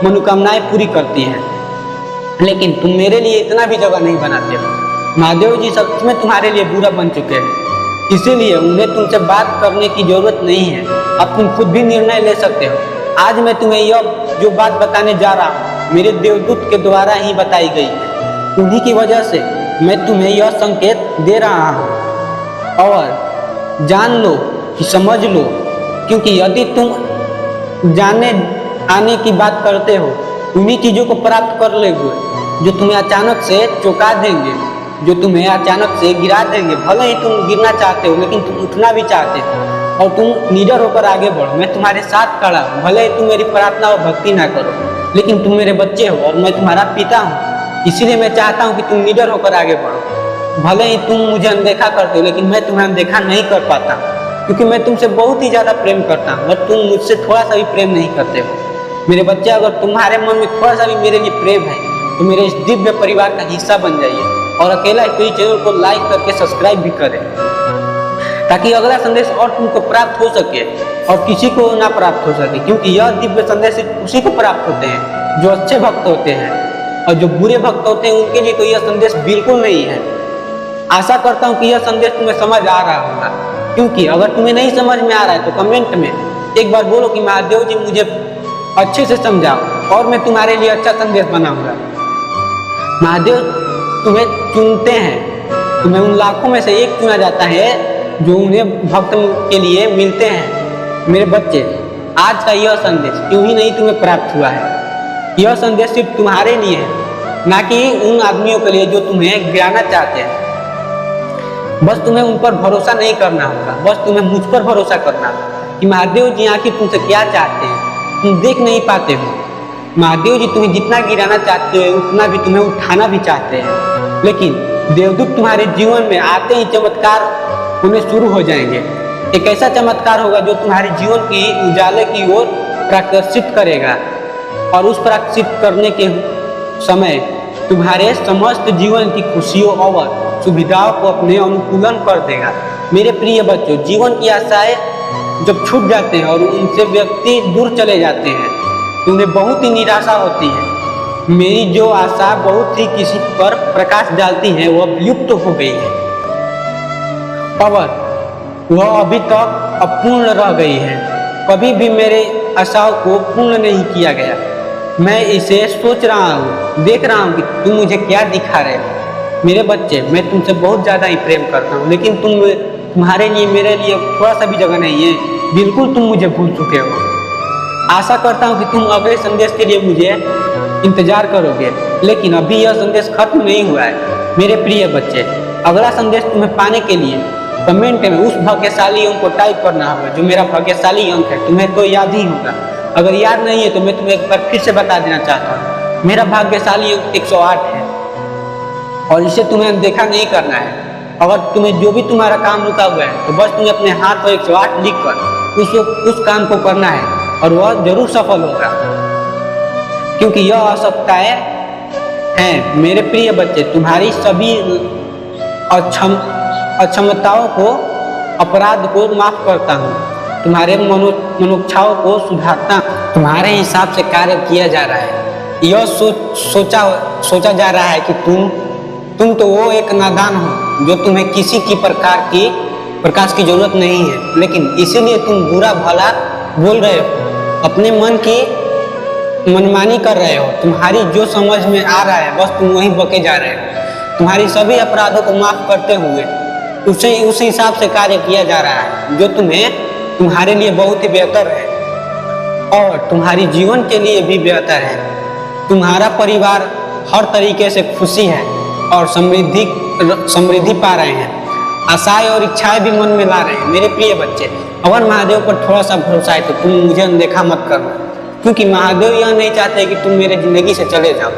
मनोकामनाएं पूरी करती हैं। लेकिन तुम मेरे लिए इतना भी जगह नहीं बनाते हो। महादेव जी सच में तुम्हारे लिए बुरा बन चुके हैं, इसीलिए उन्हें तुमसे बात करने की जरूरत नहीं है। अब तुम खुद भी निर्णय ले सकते हो। आज मैं तुम्हें यह जो बात बताने जा रहा हूँ मेरे देवदूत के द्वारा ही बताई गई है। उन्हीं की वजह से मैं तुम्हें यह संकेत दे रहा हूँ और जान लो कि समझ लो, क्योंकि यदि तुम जाने आने की बात करते हो उन्हीं चीज़ों को प्राप्त कर लोगे जो तुम्हें अचानक से चौंका देंगे, जो तुम्हें अचानक से गिरा देंगे। भले ही तुम गिरना चाहते हो लेकिन तुम उठना भी चाहते हो और तुम निडर होकर आगे बढ़ो। मैं तुम्हारे साथ खड़ा हूँ, भले ही तुम मेरी प्रार्थना और भक्ति ना करो, लेकिन तुम मेरे बच्चे हो और मैं तुम्हारा पिता हूँ। इसीलिए मैं चाहता हूँ कि तुम निडर होकर आगे बढ़ो। भले ही तुम मुझे अनदेखा करते हो लेकिन मैं तुम्हें अनदेखा नहीं कर पाता, क्योंकि मैं तुमसे बहुत ही ज़्यादा प्रेम करता हूँ और तुम मुझसे थोड़ा सा भी प्रेम नहीं करते हो। मेरे बच्चे, अगर तुम्हारे मन में थोड़ा सा भी मेरे लिए प्रेम है तो मेरे इस दिव्य परिवार का हिस्सा बन जाइए और अकेला इस चैनल को लाइक करके सब्सक्राइब भी करें, ताकि अगला संदेश और तुमको प्राप्त हो सके और किसी को ना प्राप्त हो सके। क्योंकि यह दिव्य संदेश सिर्फ उसी को प्राप्त होते हैं जो अच्छे भक्त होते हैं, और जो बुरे भक्त होते हैं उनके लिए तो यह संदेश बिल्कुल नहीं है। आशा करता हूँ कि यह संदेश तुम्हें समझ आ रहा होगा, क्योंकि अगर तुम्हें नहीं समझ में आ रहा है तो कमेंट में एक बार बोलो कि महादेव जी मुझे अच्छे से समझाओ और मैं तुम्हारे लिए अच्छा संदेश बनाऊंगा। महादेव तुम्हें चुनते हैं, तुम्हें उन लाखों में से एक चुना जाता है जो उन्हें भक्त के लिए मिलते हैं। मेरे बच्चे, आज का यह संदेश क्यों ही नहीं तुम्हें प्राप्त हुआ है। यह संदेश सिर्फ तुम्हारे लिए है, ना कि उन आदमियों के लिए जो तुम्हें गिराना चाहते हैं। बस तुम्हें उन पर भरोसा नहीं करना होगा, बस तुम्हें मुझ पर भरोसा करना कि महादेव जी आखिर तुमसे क्या चाहते हैं, तुम देख नहीं पाते हो। महादेव जी तुम्हें जितना गिराना चाहते हो उतना भी तुम्हें उठाना भी चाहते हैं, लेकिन देवदूत तुम्हारे जीवन में आते ही चमत्कार होने शुरू हो जाएंगे। एक ऐसा चमत्कार होगा जो तुम्हारे जीवन की उजाले की ओर प्रकाशित करेगा, और उस प्रकाशित करने के समय तुम्हारे समस्त जीवन की खुशियों और सुविधाओं को अपने अनुकूलन कर देगा। मेरे प्रिय बच्चों, जीवन की आशाएं जब छूट जाते हैं और उनसे व्यक्ति दूर चले जाते हैं तो उन्हें बहुत ही निराशा होती है। मेरी जो आशा बहुत ही किसी पर प्रकाश डालती है वह विलुप्त हो गई है और वह अभी तक अपूर्ण रह गई है। कभी भी मेरे आशाओं को पूर्ण नहीं किया गया। मैं इसे सोच रहा हूँ, देख रहा हूँ कि तुम मुझे क्या दिखा रहे हो। मेरे बच्चे, मैं तुमसे बहुत ज़्यादा ही प्रेम करता हूँ, लेकिन तुम्हारे लिए मेरे लिए थोड़ा सा भी जगह नहीं है। बिल्कुल तुम मुझे भूल चुके हो। आशा करता हूँ कि तुम अगले संदेश के लिए मुझे इंतजार करोगे, लेकिन अभी यह संदेश खत्म नहीं हुआ है। मेरे प्रिय बच्चे, अगला संदेश तुम्हें पाने के लिए कमेंट में उस भाग्यशाली अंक को टाइप करना होगा जो मेरा भाग्यशाली अंक है। तुम्हें तो याद ही होगा, अगर याद नहीं है तो मैं तुम्हें एक बार फिर से बता देना चाहता हूँ। मेरा भाग्यशाली अंक 108 है और इसे तुम्हें देखा नहीं करना है। अगर तुम्हें जो भी तुम्हारा काम रुका हुआ है तो बस तुम्हें अपने हाथ पर 108 लिख कर उस काम को करना है और वह जरूर सफल होगा, क्योंकि यह आवश्यकताएं हैं। मेरे प्रिय बच्चे, तुम्हारी सभी अक्षमताओं को, अपराध को माफ करता हूँ, तुम्हारे मनोच्छाओं को सुधारता, तुम्हारे हिसाब से कार्य किया जा रहा है। यह सोचा जा रहा है कि तुम तो वो एक नादान हो जो तुम्हें किसी की प्रकाश की जरूरत नहीं है, लेकिन इसीलिए तुम बुरा भला बोल रहे हो, अपने मन की मनमानी कर रहे हो। तुम्हारी जो समझ में आ रहा है बस तुम वहीं बके जा रहे हो। तुम्हारी सभी अपराधों को माफ करते हुए उस हिसाब से कार्य किया जा रहा है जो तुम्हारे लिए बहुत ही बेहतर है और तुम्हारी जीवन के लिए भी बेहतर है। तुम्हारा परिवार हर तरीके से खुशी है और समृद्धि पा रहे हैं। आशाएं और इच्छाएं भी मन में ला रहे हैं। मेरे प्रिय बच्चे, अगर महादेव पर थोड़ा सा भरोसा है तो तुम मुझे अनदेखा मत करना, क्योंकि महादेव यह नहीं चाहते कि तुम मेरे जिंदगी से चले जाओ।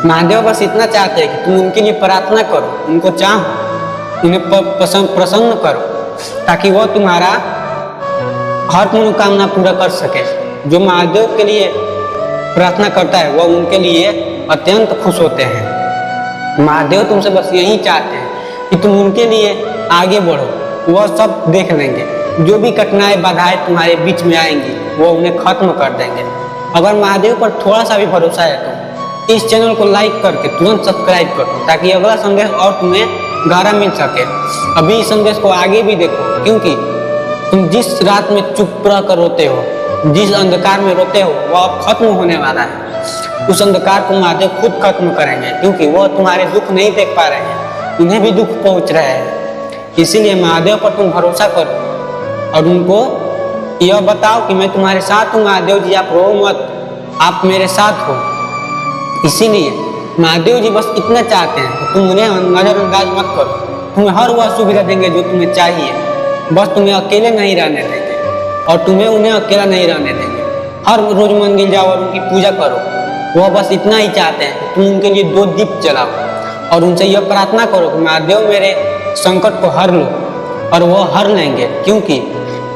महादेव बस इतना चाहते हैं कि तुम उनके लिए प्रार्थना करो, उनको चाहो, उन्हें प्रसन्न करो, ताकि वह तुम्हारा हर मनोकामना पूरा कर सके। जो महादेव के लिए प्रार्थना करता है वह उनके लिए अत्यंत खुश होते हैं। महादेव तुमसे बस यही चाहते हैं कि तुम उनके लिए आगे बढ़ो, वह सब देख लेंगे। जो भी कठिनाई बाधाएं तुम्हारे बीच में आएंगी वो उन्हें खत्म कर देंगे। अगर महादेव पर थोड़ा सा भी भरोसा है तो इस चैनल को लाइक करके तुरंत सब्सक्राइब कर दो, ताकि अगला संदेश और तुम्हें गहरा मिल सके। अभी इस संदेश को आगे भी देखो, क्योंकि तुम जिस रात में चुप रह कर रोते हो, जिस अंधकार में रोते हो, वह अब खत्म होने वाला है। उस अंधकार को महादेव खुद खत्म करेंगे, क्योंकि वह तुम्हारे दुख नहीं देख पा रहे हैं, उन्हें भी दुख पहुंच रहे हैं। इसीलिए महादेव पर तुम भरोसा करो और उनको यह बताओ कि मैं तुम्हारे साथ हूँ। महादेव जी आप रो मत, आप मेरे साथ हो। इसीलिए महादेव जी बस इतना चाहते हैं कि तुम उन्हें नजरअंदाज मत करो, तुम्हें हर वह सुविधा देंगे जो तुम्हें चाहिए। बस तुम्हें अकेले नहीं रहने देंगे और तुम्हें उन्हें अकेला नहीं रहने देंगे। हर रोज मंदिर जाओ और उनकी पूजा करो। वह बस इतना ही चाहते हैं कि तुम उनके लिए 2 दीप जलाओ और उनसे यह प्रार्थना करो कि महादेव मेरे संकट को हर लो, और वह हर लेंगे, क्योंकि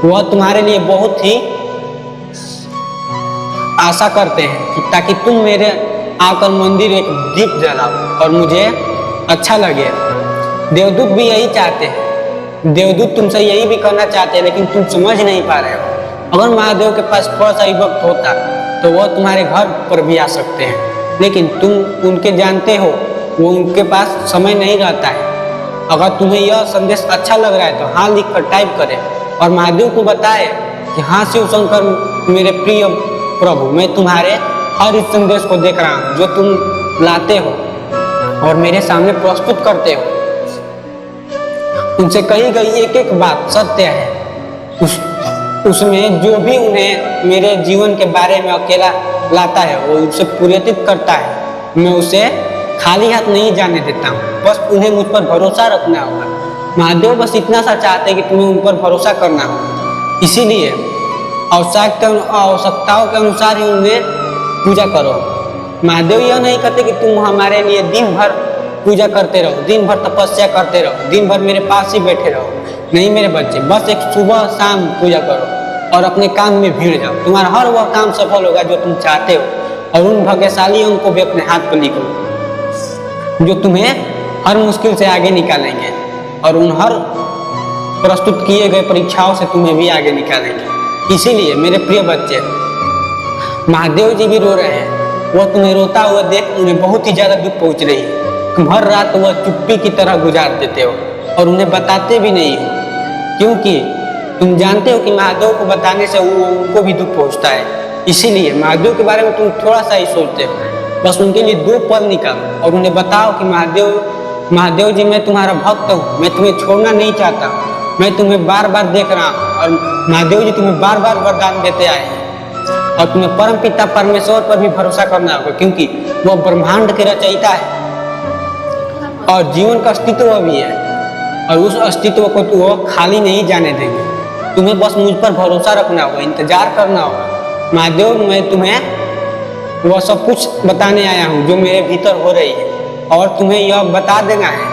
वह तुम्हारे लिए बहुत ही आशा करते हैं कि ताकि तुम मेरे आकर मंदिर एक दीप जलाओ और मुझे अच्छा लगे। देवदूत भी यही चाहते हैं, देवदूत तुमसे यही भी करना चाहते हैं, लेकिन तुम समझ नहीं पा रहे हो। अगर महादेव के पास थोड़ा सा ही वक्त होता तो वह तुम्हारे घर पर भी आ सकते हैं, लेकिन तुम उनके जानते हो वो उनके पास समय नहीं रहता है। अगर तुम्हें यह संदेश अच्छा लग रहा है तो हाँ लिख कर टाइप करें और महादेव को बताए कि हाँ शिव शंकर मेरे प्रिय प्रभु, मैं तुम्हारे हर इस संदेश को देख रहा हूँ जो तुम लाते हो और मेरे सामने प्रस्तुत करते हो। उनसे कही गई एक एक बात सत्य है। उसमें जो भी उन्हें मेरे जीवन के बारे में अकेला लाता है वो उसे पूरित करता है। मैं उसे खाली हाथ नहीं जाने देता हूँ, बस उन्हें मुझ पर भरोसा रखना होगा। महादेव बस इतना सा चाहते हैं कि तुम्हें उन पर भरोसा करना होगा। इसीलिए आवश्यकताओं के अनुसार ही उन्हें पूजा करो। महादेव यह नहीं कहते कि तुम हमारे लिए दिन भर पूजा करते रहो, दिन भर तपस्या करते रहो, दिन भर मेरे पास ही बैठे रहो। नहीं मेरे बच्चे, बस एक सुबह शाम पूजा करो और अपने काम में भीड़ जाओ। तुम्हारा हर वह काम सफल होगा जो तुम चाहते हो, और उन भाग्यशाली अंक को भी अपने हाथ पर लिख लो जो तुम्हें हर मुश्किल से आगे निकालेंगे, और उन हर प्रस्तुत किए गए परीक्षाओं से तुम्हें भी आगे निकालेंगे। इसीलिए मेरे प्रिय बच्चे, महादेव जी भी रो रहे हैं। वह तुम्हें रोता हुआ देख उन्हें बहुत ही ज्यादा दुख पहुंच रही है। तुम हर रात वह चुप्पी की तरह गुजार देते हो और उन्हें बताते भी नहीं हो, क्योंकि तुम जानते हो कि महादेव को बताने से उनको भी दुख पहुंचता है। इसीलिए महादेव के बारे में तुम थोड़ा सा ही सोचते हो। बस उनके लिए 2 पल निकालो और उन्हें बताओ कि महादेव जी मैं तुम्हारा भक्त हूँ, मैं तुम्हें छोड़ना नहीं चाहता, मैं तुम्हें बार बार देख रहा हूँ। और महादेव जी तुम्हें बार बार वरदान देते आए हैं, और तुम्हें परम पिता परमेश्वर पर भी भरोसा करना होगा, क्योंकि वह ब्रह्मांड के रचयिता है और जीवन का अस्तित्व भी है, और उस अस्तित्व को वो खाली नहीं जाने देंगे। तुम्हें बस मुझ पर भरोसा रखना होगा, इंतजार करना होगा। महादेव मैं तुम्हें वह सब कुछ बताने आया हूँ जो मेरे भीतर हो रही है, और तुम्हें यह बता देना है,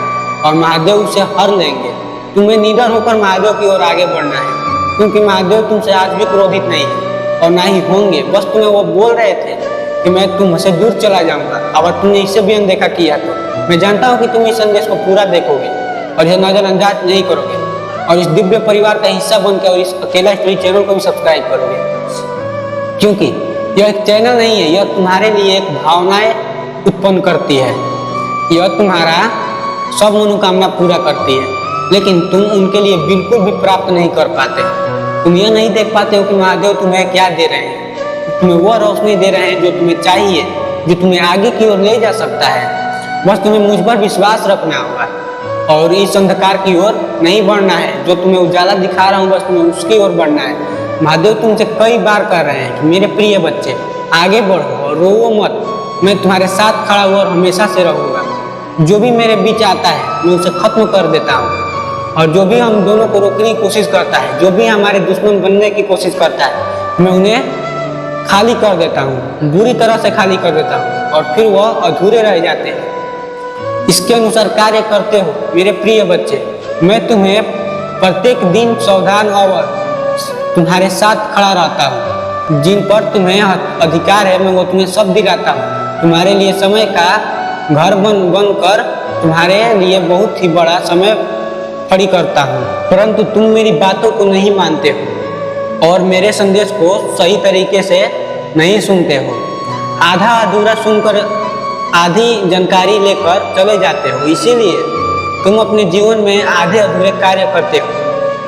और महादेव उसे हर लेंगे। तुम्हें निडर होकर महादेव की ओर आगे बढ़ना है, क्योंकि महादेव तुमसे आज भी क्रोधित नहीं है और ना ही होंगे। बस तुम्हें वो बोल रहे थे कि मैं तुमसे दूर चला जाऊंगा। अगर तुमने इसे भी अनदेखा किया तो मैं जानता हूँ कि तुम इस संदेश को पूरा देखोगे और इसे नजरअंदाज नहीं करोगे, और इस दिव्य परिवार का हिस्सा बनकर और इस अकेला स्टोरी चैनल को भी सब्सक्राइब करोगे, क्योंकि यह एक चैनल नहीं है, यह तुम्हारे लिए एक भावनाएं उत्पन्न करती है। यह तुम्हारा सब मनोकामना पूरा करती है, लेकिन तुम उनके लिए बिल्कुल भी प्राप्त नहीं कर पाते। तुम यह नहीं देख पाते हो कि महादेव तुम्हें क्या दे रहे हैं। तुम्हें वह रोशनी दे रहे हैं जो तुम्हें चाहिए, जो तुम्हें आगे की ओर ले जा सकता है। बस तुम्हें मुझ पर विश्वास रखना होगा और इस अंधकार की ओर नहीं बढ़ना है। जो तुम्हें उजाला दिखा रहा हूँ बस तुम्हें उसकी ओर बढ़ना है। महादेव तुमसे कई बार कह रहे हैं कि मेरे प्रिय बच्चे आगे बढ़ो और रोवो मत, मैं तुम्हारे साथ खड़ा हुआ और हमेशा से रहूँगा। जो भी मेरे बीच आता है मैं उसे खत्म कर देता हूँ, और जो भी हम दोनों को रोकने की कोशिश करता है, जो भी हमारे दुश्मन बनने की कोशिश करता है, मैं उन्हें खाली कर देता हूँ, बुरी तरह से खाली कर देता हूँ, और फिर वह अधूरे रह जाते हैं। इसके अनुसार कार्य करते हो मेरे प्रिय बच्चे। मैं तुम्हें प्रत्येक दिन सावधान और तुम्हारे साथ खड़ा रहता हूँ। जिन पर तुम्हें अधिकार है मैं वो तुम्हें सब दिलाता हूँ। तुम्हारे लिए समय का घर बन कर तुम्हारे लिए बहुत ही बड़ा समय खड़ी करता हूँ, परंतु तुम मेरी बातों को नहीं मानते हो और मेरे संदेश को सही तरीके से नहीं सुनते हो। आधा अधूरा सुनकर आधी जानकारी लेकर चले जाते हो। इसीलिए तुम अपने जीवन में आधे अधूरे कार्य करते हो,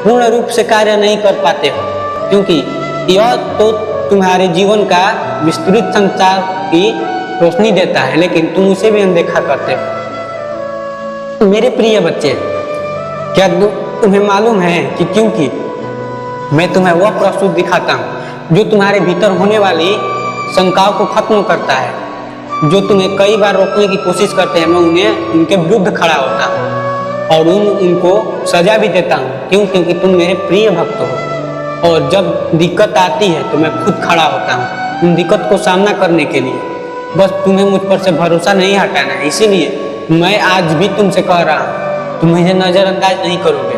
पूर्ण रूप से कार्य नहीं कर पाते हो, क्योंकि यह तो तुम्हारे जीवन का विस्तृत संचार की रोशनी देता है, लेकिन तुम उसे भी अनदेखा करते हो। मेरे प्रिय बच्चे, क्या तुम्हें मालूम है कि क्योंकि मैं तुम्हें वह प्रस्तुत दिखाता हूँ जो तुम्हारे भीतर होने वाली शंकाओं को खत्म करता है, जो तुम्हें कई बार रोकने की कोशिश करते हैं, मैं उन्हें उनके विरुद्ध खड़ा होता हूँ और उनको सजा भी देता हूँ। क्यों? क्योंकि तुम मेरे प्रिय भक्त हो और जब दिक्कत आती है तो मैं खुद खड़ा होता हूँ उन दिक्कत को सामना करने के लिए। बस तुम्हें मुझ पर से भरोसा नहीं हटाना है, इसीलिए मैं आज भी तुमसे कह रहा हूँ, तुम मुझे नजरअंदाज नहीं करोगे।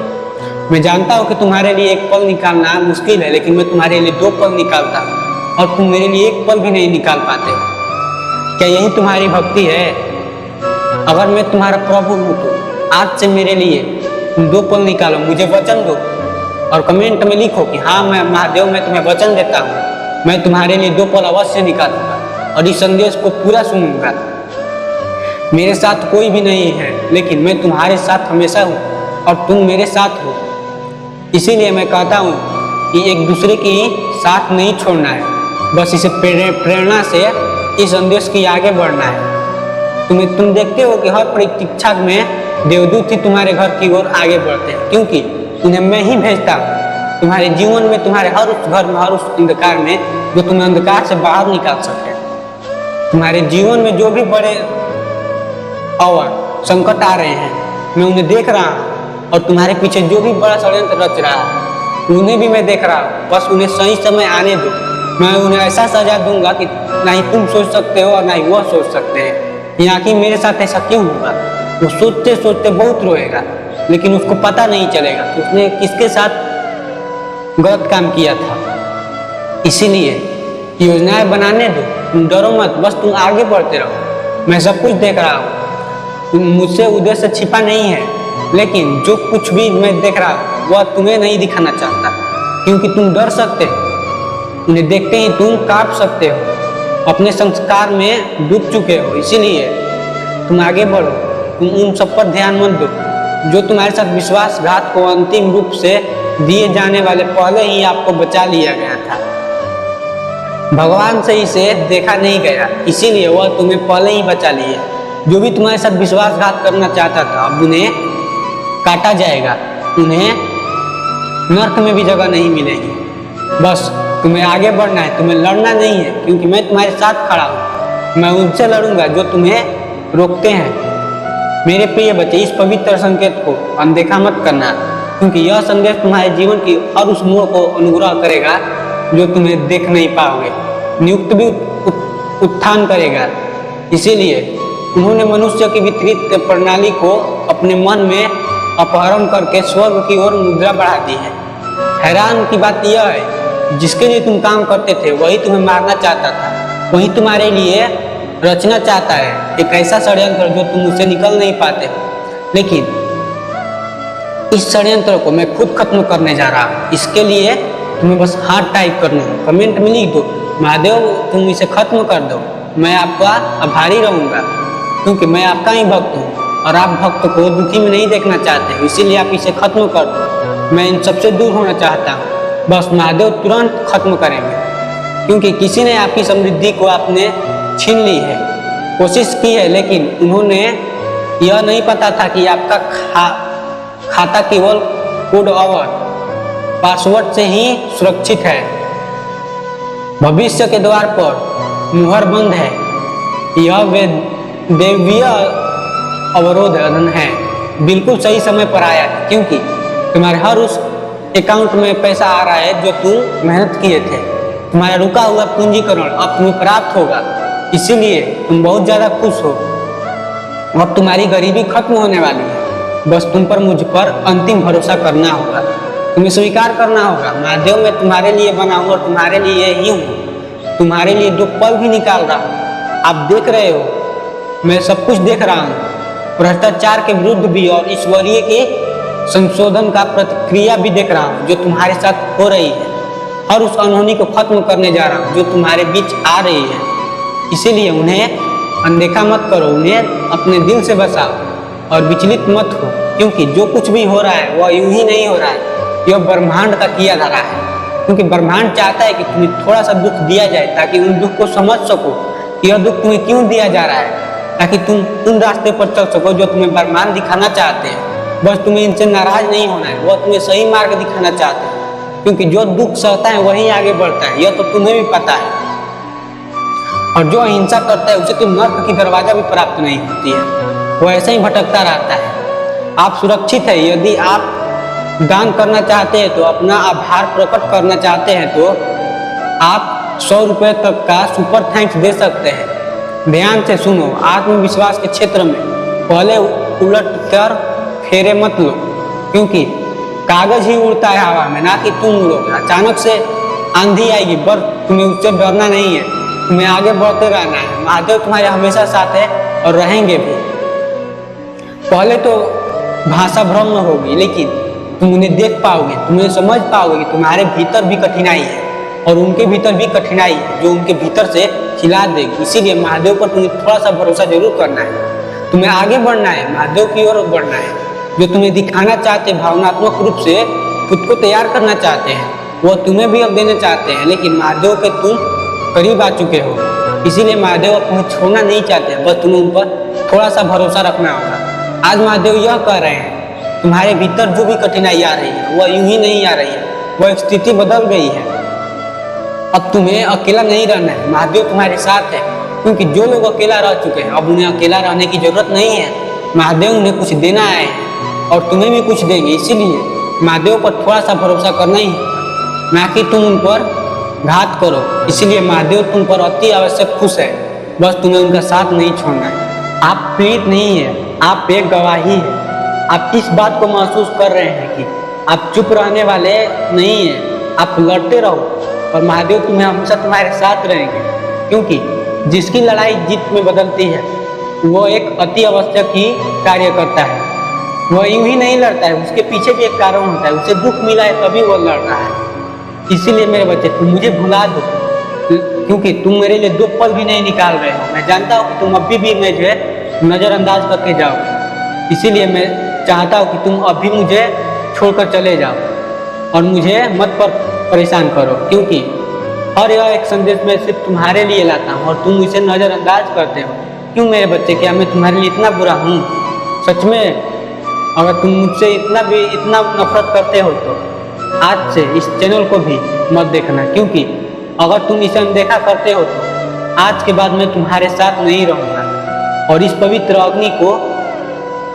मैं जानता हूँ कि तुम्हारे लिए एक पल निकालना मुश्किल है, लेकिन मैं तुम्हारे लिए 2 पल निकालता हूँ और तुम मेरे लिए 1 पल भी नहीं निकाल पाते हो। क्या यही तुम्हारी भक्ति है? अगर मैं तुम्हारा प्रभु हूँ तो आज से मेरे लिए तुम 2 पल निकालो, मुझे वचन दो और कमेंट में लिखो कि हाँ मैं महादेव, मैं तुम्हें वचन देता हूँ, मैं तुम्हारे लिए 2 पल अवश्य निकालूंगा और इस संदेश को पूरा सुनूंगा। मेरे साथ कोई भी नहीं है, लेकिन मैं तुम्हारे साथ हमेशा हूँ और तुम मेरे साथ हो। इसीलिए मैं कहता हूँ कि एक दूसरे की साथ नहीं छोड़ना है, बस इसे प्रेरणा से इस संदेश की आगे बढ़ना है। तुम देखते हो कि हर प्रतीक्षा में देवदूत ही तुम्हारे घर की ओर आगे बढ़ते हैं, क्योंकि उन्हें मैं ही भेजता हूँ तुम्हारे जीवन में, तुम्हारे हर उस घर में, हर उस अंधकार में जो तुम्हें अंधकार से बाहर निकाल सके। तुम्हारे जीवन में जो भी बड़े और संकट आ रहे हैं, मैं उन्हें देख रहा हूँ और तुम्हारे पीछे जो भी बड़ा षड्यंत्र रच रहा है उन्हें भी मैं देख रहा हूँ। बस उन्हें सही समय आने दो, मैं उन्हें ऐसा सजा दूंगा कि ना ही तुम सोच सकते हो और ना ही वह सोच सकते हैं। यहाँ की मेरे साथ ऐसा क्यों होगा? वो सोचते सोचते बहुत रोएगा, लेकिन उसको पता नहीं चलेगा कि उसने किसके साथ गलत काम किया था। इसीलिए योजनाएं बनाने दो, तुम डरो मत, बस तुम आगे बढ़ते रहो। मैं सब कुछ देख रहा हूँ, मुझसे उद्देश्य छिपा नहीं है, लेकिन जो कुछ भी मैं देख रहा हूँ वह तुम्हें नहीं दिखाना चाहता, क्योंकि तुम डर सकते हो। उन्हें देखते ही तुम कांप सकते हो, अपने संस्कार में डूब चुके हो। इसीलिए तुम आगे बढ़ो, तुम उन सब पर ध्यान मत दो जो तुम्हारे साथ विश्वासघात को अंतिम रूप से दिए जाने वाले पहले ही आपको बचा लिया गया था। भगवान से इसे देखा नहीं गया, इसीलिए वह तुम्हें पहले ही बचा लिए। जो भी तुम्हारे साथ विश्वासघात करना चाहता था, अब उन्हें काटा जाएगा, उन्हें नर्क में भी जगह नहीं मिलेगी। बस तुम्हें आगे बढ़ना है, तुम्हें लड़ना नहीं है, क्योंकि मैं तुम्हारे साथ खड़ा हूँ। मैं उनसे लड़ूंगा जो तुम्हें रोकते हैं। मेरे प्रिय बच्चे, इस पवित्र संकेत को अनदेखा मत करना, क्योंकि यह संदेश तुम्हारे जीवन की हर उस मोड़ को अनुग्रह करेगा जो तुम्हें देख नहीं पाओगे, नियुक्त भी उत्थान करेगा। इसीलिए उन्होंने मनुष्य की वितरित प्रणाली को अपने मन में अपहरण करके स्वर्ग की ओर मुद्रा बढ़ा दी है। हैरान की बात यह है, जिसके लिए तुम काम करते थे वही तुम्हें मारना चाहता था, वही तुम्हारे लिए रचना चाहता है एक ऐसा षड्यंत्र जो तुम उससे निकल नहीं पाते हो। लेकिन इस षड्यंत्र को मैं खुद खत्म करने जा रहा हूँ। इसके लिए तुम्हें बस हाथ टाइप करना है, कमेंट में लिख दो महादेव तुम इसे खत्म कर दो। मैं आपका आभारी रहूंगा, क्योंकि मैं आपका ही भक्त हूँ और आप भक्त को दुखी में नहीं देखना चाहते हो, इसीलिए आप इसे खत्म कर दो। मैं इन सबसे दूर होना चाहता हूँ। बस महादेव तुरंत खत्म करेंगे, क्योंकि किसी ने आपकी समृद्धि को आपने छीन ली है, कोशिश की है, लेकिन उन्होंने यह नहीं पता था कि आपका खाता केवल कोड और पासवर्ड से ही सुरक्षित है। भविष्य के द्वार पर मुहर बंद है। यह देवीय अवरोध है, बिल्कुल सही समय पर आया है, क्योंकि तुम्हारे हर उस अकाउंट में पैसा आ रहा है जो तुम मेहनत किए थे। तुम्हारा रुका हुआ पूंजीकरण अब तुम्हें प्राप्त होगा, इसीलिए तुम बहुत ज़्यादा खुश हो। अब तुम्हारी गरीबी खत्म होने वाली है। बस तुम पर मुझ पर अंतिम भरोसा करना होगा, तुम्हें स्वीकार करना होगा महादेव मैं तुम्हारे लिए बना हूँ और तुम्हारे लिए ही हूँ। तुम्हारे लिए 2 पल भी निकाल रहा हूँ, आप देख रहे हो, मैं सब कुछ देख रहा हूँ। भ्रष्टाचार के विरुद्ध भी और ईश्वरीय के संशोधन का प्रतिक्रिया भी देख रहा हूँ जो तुम्हारे साथ हो रही है। और उस अनहोनी को खत्म करने जा रहा हूँ जो तुम्हारे बीच आ रही है। इसीलिए उन्हें अनदेखा मत करो, उन्हें अपने दिल से बसाओ और विचलित मत हो, क्योंकि जो कुछ भी हो रहा है वह यूं ही नहीं हो रहा है, यह ब्रह्मांड का किया धारा है। क्योंकि ब्रह्मांड चाहता है कि तुम्हें थोड़ा सा दुख दिया जाए ताकि उन दुख को समझ सको कि यह दुख तुम्हें क्यों दिया जा रहा है, ताकि तुम उन रास्ते पर चल सको जो तुम्हें ब्रह्मांड दिखाना चाहते हैं। बस तुम्हें इनसे नाराज नहीं होना है, वह तुम्हें सही मार्ग दिखाना चाहते हैं। क्योंकि जो दुख सहता है वही आगे बढ़ता है, यह तो तुम्हें भी पता है। और जो अहिंसा करता है उसे तो नर्क की दरवाजा भी प्राप्त नहीं होती है, वह ऐसे ही भटकता रहता है। आप सुरक्षित है। यदि आप दान करना चाहते हैं तो अपना आभार प्रकट करना चाहते हैं तो आप 100 रुपये तक का सुपर थैंक्स दे सकते हैं। ध्यान से सुनो, आत्मविश्वास के क्षेत्र में पहले उलट कर फेरे मत लो, क्योंकि कागज ही उड़ता है हवा में, ना कि तुम उड़ोगे। अचानक से आंधी आएगी पर तुम्हें उससे डरना नहीं है, तुम्हें आगे बढ़ते रहना है। महादेव तुम्हारे हमेशा साथ है और रहेंगे भी। पहले तो भाषा भ्रम होगी, लेकिन तुम उन्हें देख पाओगे, तुम्हें समझ पाओगे कि तुम्हारे भीतर भी कठिनाई है और उनके भीतर भी कठिनाई है जो उनके भीतर से खिला देगी। इसीलिए महादेव पर तुम्हें थोड़ा सा भरोसा जरूर करना है। तुम्हें आगे बढ़ना है, महादेव की ओर बढ़ना है। जो तुम्हें दिखाना चाहते हैं, भावनात्मक रूप से खुद को तैयार करना चाहते हैं, वो तुम्हें भी अब देना चाहते हैं, लेकिन महादेव के तुम करीब आ चुके हो। इसीलिए महादेव अब तुम्हें छोड़ना नहीं चाहते, बस तुम्हें उन पर थोड़ा सा भरोसा रखना होगा। आज महादेव यह कह रहे हैं, तुम्हारे भीतर जो भी कठिनाई आ रही है वह यूं ही नहीं आ रही है, वह एक स्थिति बदल गई है। अब तुम्हें अकेला नहीं रहना है, महादेव तुम्हारे साथ है। क्योंकि जो लोग अकेला रह चुके हैं अब उन्हें अकेला रहने की जरूरत नहीं है। महादेव उन्हें कुछ देना आए हैं और तुम्हें भी कुछ देंगे। इसीलिए महादेव पर थोड़ा सा भरोसा करना ही, ना कि तुम उन पर घात करो। इसीलिए महादेव तुम पर अति आवश्यक खुश है, बस तुम्हें उनका साथ नहीं छोड़ना है। आप पीड़ित नहीं है, आप एक गवाही है। आप इस बात को महसूस कर रहे हैं कि आप चुप रहने वाले नहीं हैं, आप लड़ते रहो और महादेव तुम्हें हमेशा तुम्हारे साथ रहेंगे। क्योंकि जिसकी लड़ाई जीत में बदलती है वो एक अति आवश्यक ही कार्य करता है। वह यूं ही नहीं लड़ता है, उसके पीछे भी एक कारण होता है, उसे दुख मिला है तभी वो लड़ रहा है। इसीलिए मेरे बच्चे तुम मुझे भुला दो, क्योंकि तुम मेरे लिए 2 पल भी नहीं निकाल रहे हो। मैं जानता हूँ कि तुम अभी भी मैं जो है नज़रअंदाज करके जाओगे। इसीलिए मैं चाहता हूँ कि तुम अभी मुझे छोड़कर चले जाओ और मुझे मत पर परेशान करो, क्योंकि हर यह एक संदेश मैं सिर्फ तुम्हारे लिए लाता हूँ और तुम इसे नज़रअंदाज करते हो। क्यों मेरे बच्चे, क्या मैं तुम्हारे लिए इतना बुरा हूँ? सच में अगर तुम मुझसे इतना नफरत करते हो तो आज से इस चैनल को भी मत देखना, क्योंकि अगर तुम इसे अनदेखा करते हो तो आज के बाद मैं तुम्हारे साथ नहीं रहूँगा। और इस पवित्र अग्नि को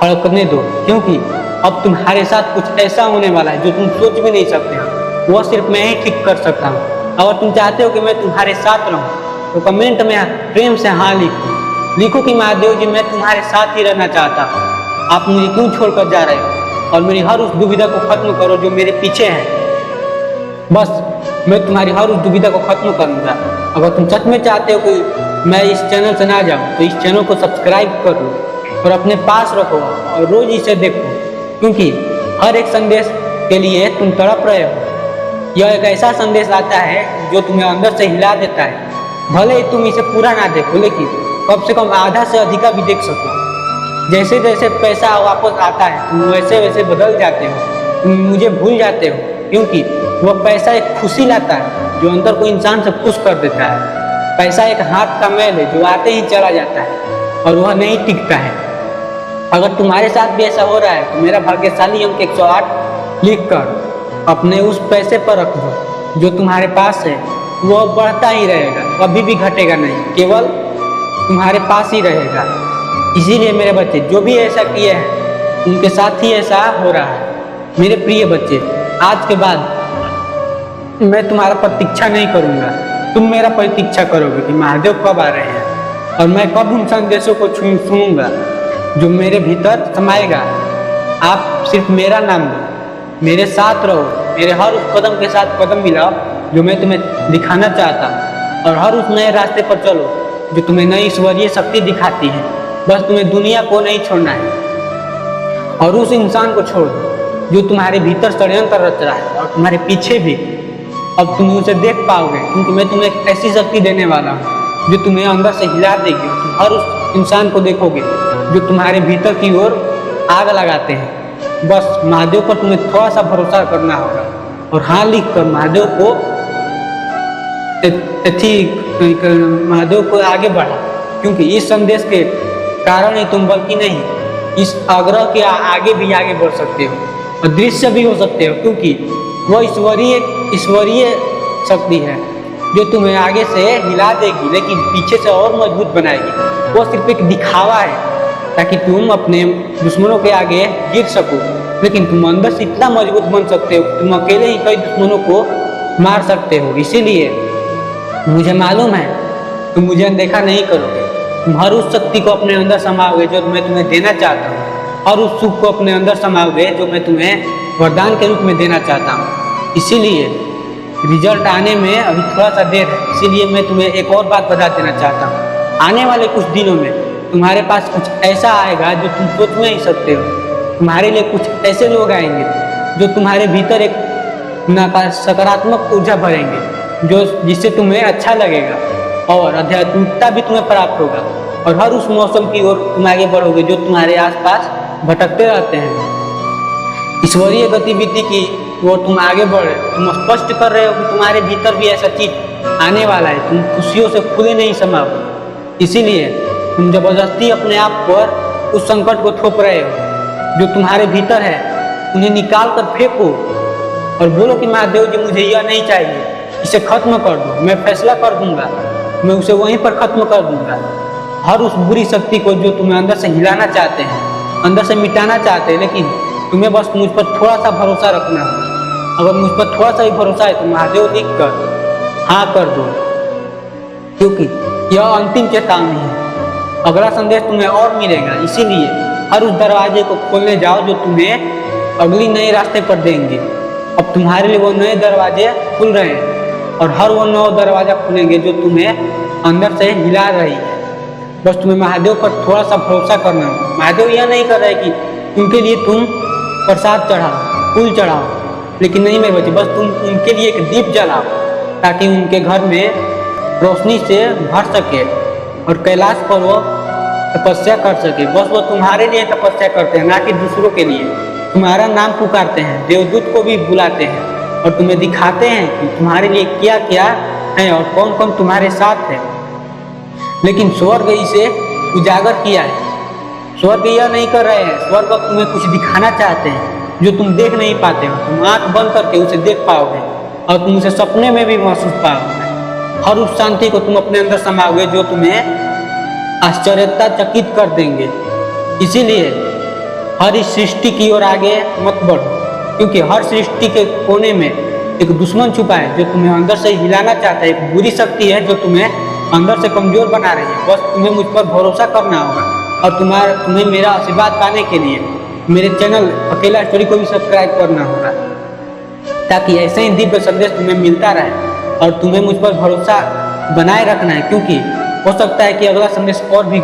फड़कने दो, क्योंकि अब तुम्हारे साथ कुछ ऐसा होने वाला है जो तुम सोच भी नहीं सकते हो। वह सिर्फ मैं ही ठीक कर सकता हूँ। अगर तुम चाहते हो कि मैं तुम्हारे साथ रहूं तो कमेंट में प्रेम से हाँ लिखो कि महादेव जी मैं तुम्हारे साथ ही रहना चाहता हूँ। आप मुझे क्यों छोड़कर जा रहे हो? और मेरी हर उस दुविधा को खत्म करो जो मेरे पीछे है। बस मैं तुम्हारी हर उस दुविधा को खत्म करूँगा। अगर तुम सच में चाहते हो कि मैं इस चैनल से ना जाऊँ तो इस चैनल को सब्सक्राइब कर लो और अपने पास रखो और रोज इसे देखो, क्योंकि हर एक संदेश के लिए तुम तड़प रहे हो। यह एक ऐसा संदेश आता है जो तुम्हें अंदर से हिला देता है। भले ही तुम इसे पूरा ना देखो, लेकिन कम से कम आधा से अधिका भी देख सको। जैसे जैसे पैसा वापस आता है तुम वैसे वैसे बदल जाते हो, तुम मुझे भूल जाते हो, क्योंकि वह पैसा एक खुशी लाता है जो अंदर को इंसान से खुश कर देता है। पैसा एक हाथ का मैल है जो आते ही चला जाता है और वह नहीं टिकता है। अगर तुम्हारे साथ भी ऐसा हो रहा है तो मेरा भाग्यशाली अंक 108 लिख कर अपने उस पैसे पर रख दो जो तुम्हारे पास है। वह बढ़ता ही रहेगा, कभी भी घटेगा नहीं, केवल तुम्हारे पास ही रहेगा। इसीलिए मेरे बच्चे जो भी ऐसा किए हैं उनके साथ ही ऐसा हो रहा है। मेरे प्रिय बच्चे, आज के बाद मैं तुम्हारा प्रतीक्षा नहीं करूँगा, तुम मेरा प्रतीक्षा करोगे कि महादेव कब आ रहे हैं और मैं कब उन संदेशों को सुनूंगा जो मेरे भीतर समाएगा। आप सिर्फ मेरा नाम लो, मेरे साथ रहो, मेरे हर उस कदम के साथ कदम मिलाओ जो मैं तुम्हें दिखाना चाहता हूँ और हर उस नए रास्ते पर चलो जो तुम्हें नई ईश्वरीय शक्ति दिखाती है। बस तुम्हें दुनिया को नहीं छोड़ना है और उस इंसान को छोड़ दो जो तुम्हारे भीतर षड्यंत्र रच रहा है और तुम्हारे पीछे भी। अब तुम उसे देख पाओगे, क्योंकि मैं तुम्हें एक ऐसी शक्ति देने वाला हूँ जो तुम्हें अंदर से हिला देगी। तुम हर उस इंसान को देखोगे जो तुम्हारे भीतर की ओर आग लगाते हैं। बस महादेव पर तुम्हें थोड़ा सा भरोसा करना होगा और हाँ लिख कर महादेव को आगे बढ़ा, क्योंकि इस संदेश के कारण ही तुम बल्कि नहीं, इस आग्रह के आगे भी आगे बढ़ सकते हो और दृश्य भी हो सकते हो, क्योंकि वह ईश्वरीय शक्ति है जो तुम्हें आगे से हिला देगी लेकिन पीछे से और मजबूत बनाएगी। वो सिर्फ एक दिखावा है ताकि तुम अपने दुश्मनों के आगे गिर सको, लेकिन तुम अंदर से इतना मजबूत बन सकते हो, तुम अकेले ही कई दुश्मनों को मार सकते हो। इसीलिए मुझे मालूम है तुम मुझे अनदेखा नहीं करोगे। तुम हर उस शक्ति को अपने अंदर समाओगे जो मैं तुम्हें देना चाहता हूँ, और उस सुख को अपने अंदर समाओगे जो मैं तुम्हें वरदान के रूप में देना चाहता हूँ। इसीलिए रिजल्ट आने में अभी थोड़ा सा देर है, इसीलिए मैं तुम्हें एक और बात बता देना चाहता हूँ। आने वाले कुछ दिनों में तुम्हारे पास कुछ ऐसा आएगा जो तुम सोच नहीं सकते हो। तुम्हारे लिए कुछ ऐसे लोग आएंगे जो तुम्हारे भीतर एक सकारात्मक ऊर्जा भरेंगे, जो जिससे तुम्हें अच्छा लगेगा और आध्यात्मिकता भी तुम्हें प्राप्त होगा, और हर उस मौसम की ओर तुम आगे बढ़ोगे जो तुम्हारे आसपास भटकते रहते हैं। ईश्वरीय गतिविधि की ओर तुम आगे बढ़ रहे हो, तुम स्पष्ट कर रहे हो कि तुम्हारे भीतर भी ऐसा चीज आने वाला है। तुम खुशियों से खुले नहीं समाओगे, इसीलिए तुम जबरदस्ती अपने आप पर उस संकट को थोप रहे हो जो तुम्हारे भीतर है। उन्हें निकाल कर फेंको और बोलो कि महादेव जी मुझे यह नहीं चाहिए, इसे खत्म कर दो। मैं फैसला कर दूंगा, मैं उसे वहीं पर खत्म कर दूंगा। हर उस बुरी शक्ति को जो तुम्हें अंदर से हिलाना चाहते हैं, अंदर से मिटाना चाहते हैं, लेकिन तुम्हें बस मुझ पर थोड़ा सा भरोसा रखना है। अगर मुझ पर थोड़ा सा ही भरोसा है तो महादेव लिख कर हाँ कर दो, क्योंकि यह अंतिम चेतावनी है। अगला संदेश तुम्हें और मिलेगा, इसीलिए हर उस दरवाजे को खोलने जाओ जो तुम्हें अगली नए रास्ते पर देंगे। अब तुम्हारे लिए वो नए दरवाजे खुल रहे हैं और हर वो नया दरवाजा खुलेंगे जो तुम्हें अंदर से हिला रही है। बस तुम्हें महादेव पर थोड़ा सा भरोसा करना है। महादेव यह नहीं कर रहे कि उनके लिए तुम प्रसाद चढ़ाओ, फूल चढ़ाओ, लेकिन नहीं मेरे बच्चे, बस तुम उनके लिए एक दीप जलाओ ताकि उनके घर में रोशनी से भर सके और कैलाश पर वो तपस्या कर सके। बस वो तुम्हारे लिए तपस्या करते हैं, ना कि दूसरों के लिए। तुम्हारा नाम पुकारते हैं, देवदूत को भी बुलाते हैं और तुम्हें दिखाते हैं कि तुम्हारे लिए क्या क्या है और कौन कौन तुम्हारे साथ है। लेकिन स्वर्ग इसे उजागर किया है। स्वर्ग यह नहीं कर रहे हैं, स्वर्ग अब तुम्हें कुछ दिखाना चाहते हैं जो तुम देख नहीं पाते हो। तुम आंख बंद करके उसे देख पाओगे और तुम उसे सपने में भी महसूस पाओगे। हर उस शांति को तुम अपने अंदर समाओगे जो तुम्हें आश्चर्यचकित कर देंगे। इसीलिए हर इस सृष्टि की ओर आगे मत बढ़ो, क्योंकि हर सृष्टि के कोने में एक दुश्मन छुपा है जो तुम्हें अंदर से हिलाना चाहता है। एक बुरी शक्ति है जो तुम्हें अंदर से कमजोर बना रही है। बस तुम्हें मुझ पर भरोसा करना होगा और तुम्हें मेरा आशीर्वाद पाने के लिए मेरे चैनल अकेला स्टोरी को भी सब्सक्राइब करना होगा, ताकि ऐसे ही दिव्य संदेश तुम्हें मिलता रहे। और तुम्हें मुझ पर भरोसा बनाए रखना है, क्योंकि हो सकता है कि अगला संदेश और भी